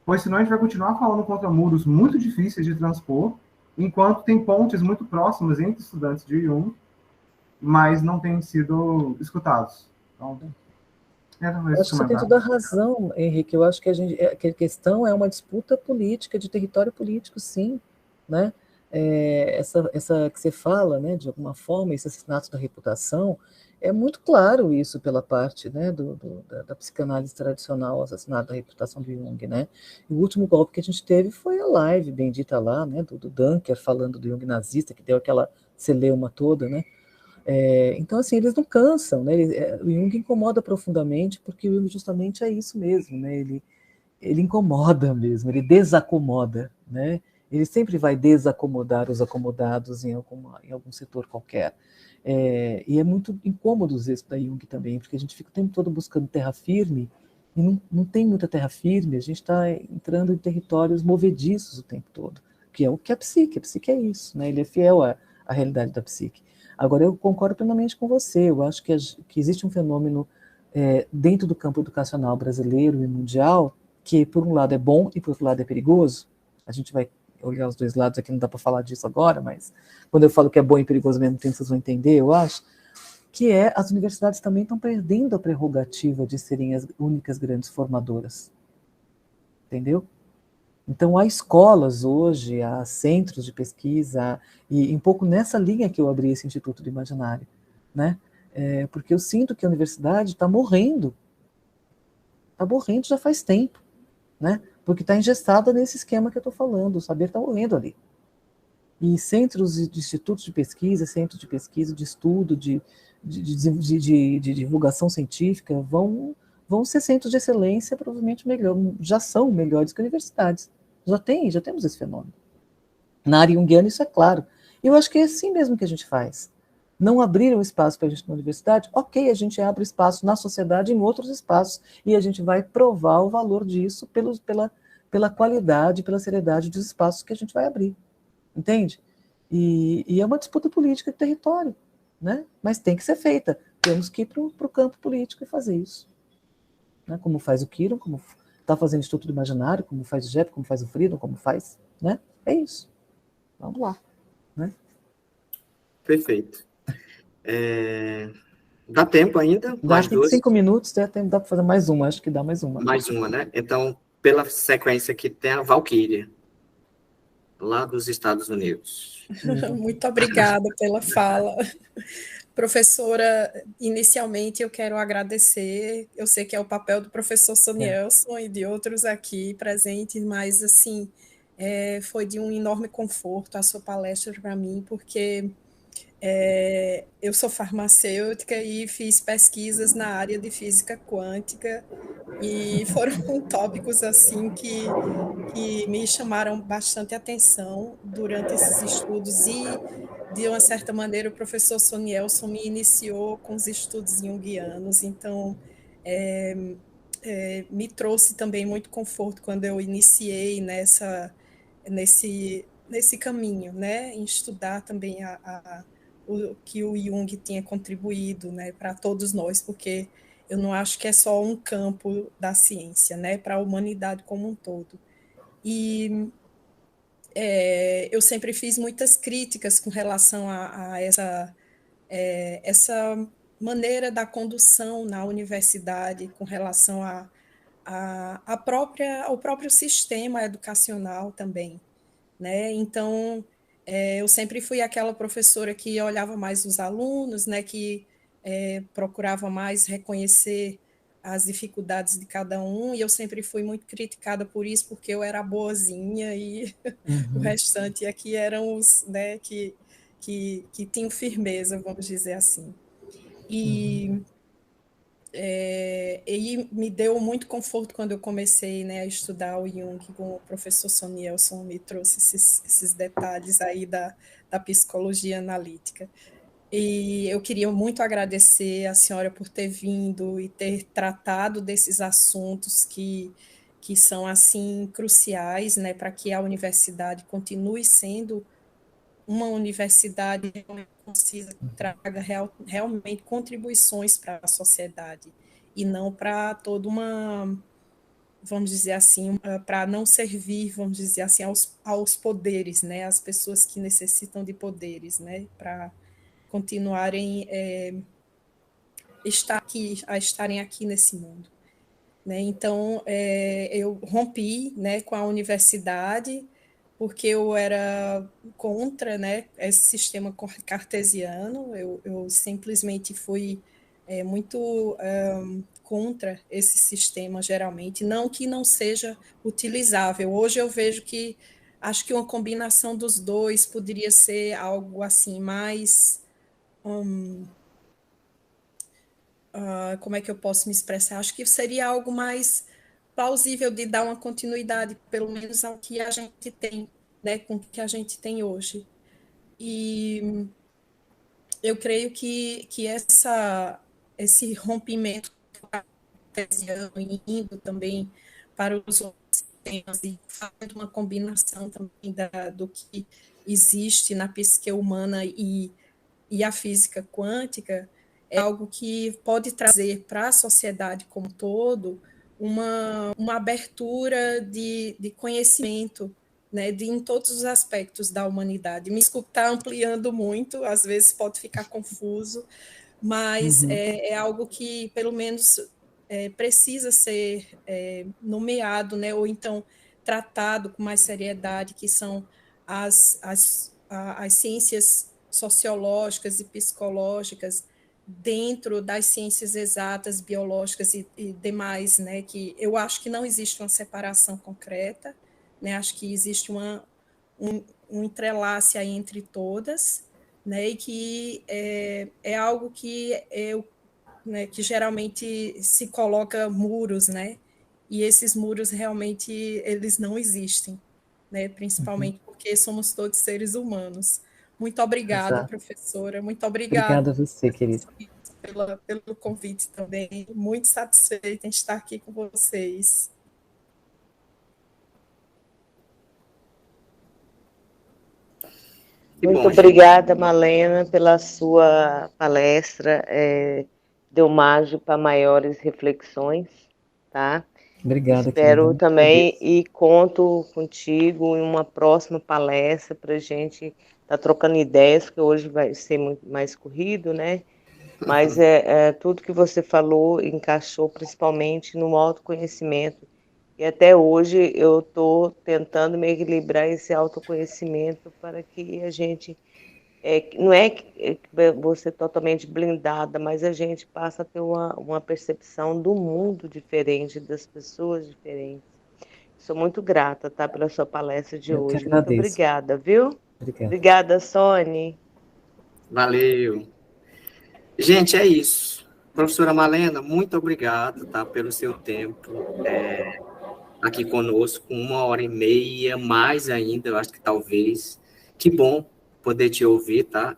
Pois senão a gente vai continuar falando contra muros muito difíceis de transpor, enquanto tem pontes muito próximas entre estudantes de Jung, mas não têm sido escutados. Então, eu acho que você tem toda a razão, Henrique. Eu acho que a questão é uma disputa política, de território político, sim, né? Essa que você fala, né, de alguma forma, esse assassinato da reputação, é muito claro isso pela parte, né, da psicanálise tradicional, o assassinato da reputação do Jung, né? E o último golpe que a gente teve foi a live bendita lá, né, do Dunker falando do Jung nazista, que deu aquela celeuma toda, né? Então, assim, eles não cansam, né? O Jung incomoda profundamente, porque o Jung justamente é isso mesmo, né? Ele incomoda mesmo, ele desacomoda, né? Ele sempre vai desacomodar os acomodados em algum setor qualquer. E é muito incômodo isso da Jung também, porque a gente fica o tempo todo buscando terra firme, e não tem muita terra firme, a gente está entrando em territórios movediços o tempo todo, que é o que a psique é isso, né? Ele é fiel à realidade da psique. Agora, eu concordo plenamente com você, eu acho que existe um fenômeno dentro do campo educacional brasileiro e mundial, que por um lado é bom e por outro lado é perigoso. A gente vai olhar os dois lados aqui, não dá para falar disso agora, mas quando eu falo que é bom e perigoso ao mesmo tempo, vocês vão entender, eu acho, que as universidades também estão perdendo a prerrogativa de serem as únicas grandes formadoras. Entendeu? Então, há escolas hoje, há centros de pesquisa, e um pouco nessa linha que eu abri esse Instituto do Imaginário, né? Porque eu sinto que a universidade está morrendo já faz tempo, né? Porque está engessada nesse esquema que eu estou falando, o saber está morrendo ali. E centros de institutos de pesquisa, centros de pesquisa, de estudo, de divulgação científica, vão ser centros de excelência, provavelmente já são melhores que universidades. Já temos esse fenômeno. Na área junguiana, isso é claro. E eu acho que é assim mesmo que a gente faz. Não abrir um espaço para a gente na universidade, ok, a gente abre espaço na sociedade em outros espaços, e a gente vai provar o valor disso pela qualidade, pela seriedade dos espaços que a gente vai abrir. Entende? E é uma disputa política de território, né? Mas tem que ser feita. Temos que ir para o campo político e fazer isso. Né? Como faz o Kiron, como está fazendo o Instituto do Imaginário, como faz o JEP, como faz o Freedom, como faz. Né? É isso. Vamos lá. Né? Perfeito. Dá tempo ainda? Acho que 5 minutos, dá para fazer mais uma. Acho que dá mais uma. Mais uma, né? Então, pela sequência aqui, tem a Valquíria, lá dos Estados Unidos. Muito obrigada pela fala. Professora, inicialmente eu quero agradecer, eu sei que é o papel do professor Sonielson e de outros aqui presentes, mas assim, foi de um enorme conforto a sua palestra para mim, porque eu sou farmacêutica e fiz pesquisas na área de física quântica, e foram tópicos assim que me chamaram bastante atenção durante esses estudos, e de uma certa maneira o professor Sonielson me iniciou com os estudos junguianos, então me trouxe também muito conforto quando eu iniciei nesse caminho, né, em estudar também o que o Jung tinha contribuído, né, para todos nós, porque eu não acho que é só um campo da ciência, né, para a humanidade como um todo. E eu sempre fiz muitas críticas com relação a essa maneira da condução na universidade, com relação ao próprio sistema educacional também, né? Então, eu sempre fui aquela professora que olhava mais os alunos, né, que procurava mais reconhecer as dificuldades de cada um, e eu sempre fui muito criticada por isso, porque eu era boazinha e o restante aqui eram os, né, que tinham firmeza, vamos dizer assim. E me deu muito conforto quando eu comecei, né, a estudar o Jung com o professor Sonielson, me trouxe esses detalhes aí da psicologia analítica. E eu queria muito agradecer a senhora por ter vindo e ter tratado desses assuntos que são assim cruciais, né, para que a universidade continue sendo uma universidade concisa, que traga realmente contribuições para a sociedade, e não para toda uma, vamos dizer assim, para não servir, vamos dizer assim, aos poderes, né, às pessoas que necessitam de poderes, né, para continuarem estarem aqui nesse mundo. Né? Então, eu rompi, né, com a universidade, porque eu era contra, né, esse sistema cartesiano, eu simplesmente fui muito contra esse sistema, geralmente, não que não seja utilizável. Hoje eu vejo que, acho que uma combinação dos dois poderia ser algo assim mais... como é que eu posso me expressar? Acho que seria algo mais plausível de dar uma continuidade, pelo menos ao que a gente tem, né, com o que a gente tem hoje. E eu creio que esse rompimento cartesiano indo também para os outros sistemas e fazendo uma combinação também do que existe na psique humana e a física quântica é algo que pode trazer para a sociedade como um todo uma abertura de conhecimento, né, em todos os aspectos da humanidade. Me escutar ampliando muito, às vezes pode ficar confuso, mas é algo que, pelo menos, precisa ser nomeado, né, ou então tratado com mais seriedade, que são as ciências sociológicas e psicológicas dentro das ciências exatas, biológicas e demais, né, que eu acho que não existe uma separação concreta, né, acho que existe um entrelace aí entre todas, né, e que é algo que né, que geralmente se coloca muros, né, e esses muros realmente eles não existem, né, principalmente porque somos todos seres humanos. Muito obrigada, Exato. professora, muito obrigada Obrigada a você, querida. pelo convite também, muito satisfeita em estar aqui com vocês. Muito obrigada, Malena, pela sua palestra. Deu margem para maiores reflexões, tá? Obrigada, Espero querida. também e conto contigo em uma próxima palestra para a gente estar trocando ideias, porque hoje vai ser muito mais corrido, né? Mas tudo que você falou encaixou principalmente no autoconhecimento. E até hoje eu estou tentando me equilibrar esse autoconhecimento para que a gente, não é que você totalmente blindada, mas a gente passa a ter uma percepção do mundo diferente, das pessoas diferentes. Sou muito grata, tá, pela sua palestra de Eu que hoje. Muito agradeço. obrigada, viu? Obrigado. Obrigada, Sônia. Valeu. Gente, é isso. Professora Malena, muito obrigado, tá, pelo seu tempo aqui conosco, 1h30, mais ainda, eu acho que talvez. Que bom poder te ouvir, tá?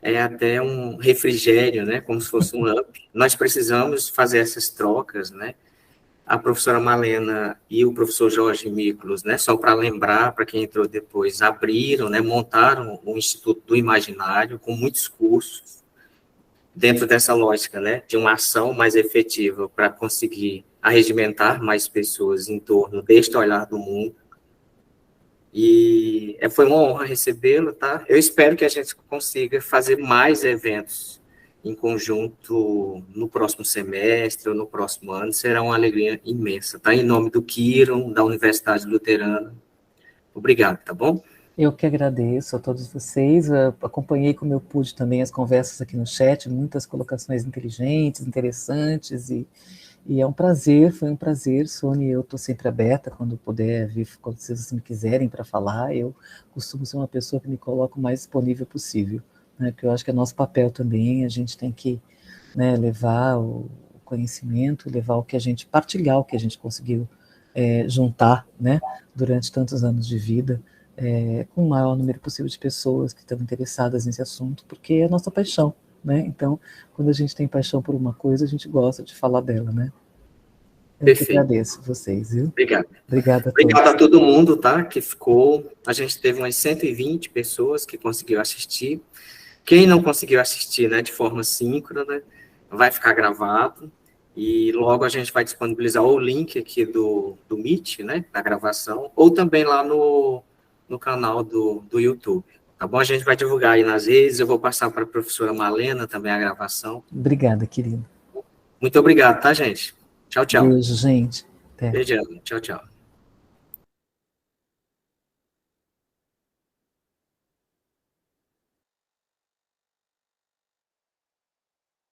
É até um refrigério, né? Como se fosse um up. Nós precisamos fazer essas trocas, né? A professora Malena e o professor Jorge Miklos, né? Só para lembrar, para quem entrou depois, abriram, né? Montaram o Instituto do Imaginário com muitos cursos dentro dessa lógica, né? De uma ação mais efetiva para conseguir arregimentar mais pessoas em torno deste olhar do mundo. E foi uma honra recebê-lo, tá? Eu espero que a gente consiga fazer mais eventos em conjunto no próximo semestre ou no próximo ano. Será uma alegria imensa, tá? Em nome do Kiron, da Universidade Luterana. Obrigado, tá bom? Eu que agradeço a todos vocês. Eu acompanhei como eu pude também as conversas aqui no chat, muitas colocações inteligentes, interessantes, e é um prazer, foi um prazer, Sônia. Eu estou sempre aberta quando puder vir, quando vocês me quiserem para falar. Eu costumo ser uma pessoa que me coloca o mais disponível possível, né? Porque eu acho que é nosso papel também, a gente tem que, né, levar o conhecimento, levar o que a gente, partilhar o que a gente conseguiu juntar, né, durante tantos anos de vida, com o maior número possível de pessoas que estão interessadas nesse assunto, porque é a nossa paixão, né? Então, quando a gente tem paixão por uma coisa, a gente gosta de falar dela, né? Eu que agradeço vocês, viu? Obrigado. Obrigada a todos. Obrigado a todo mundo, tá? Que ficou. A gente teve umas 120 pessoas que conseguiu assistir. Quem não conseguiu assistir, né, de forma síncrona, vai ficar gravado. E logo a gente vai disponibilizar o link aqui do Meet, né, da gravação, ou também lá no canal do YouTube. Tá bom? A gente vai divulgar aí nas redes. Eu vou passar para a professora Malena também a gravação. Obrigada, querido. Muito obrigado, tá, gente? Tchau, tchau. Beijo, gente. Até. Beijão. Tchau, tchau.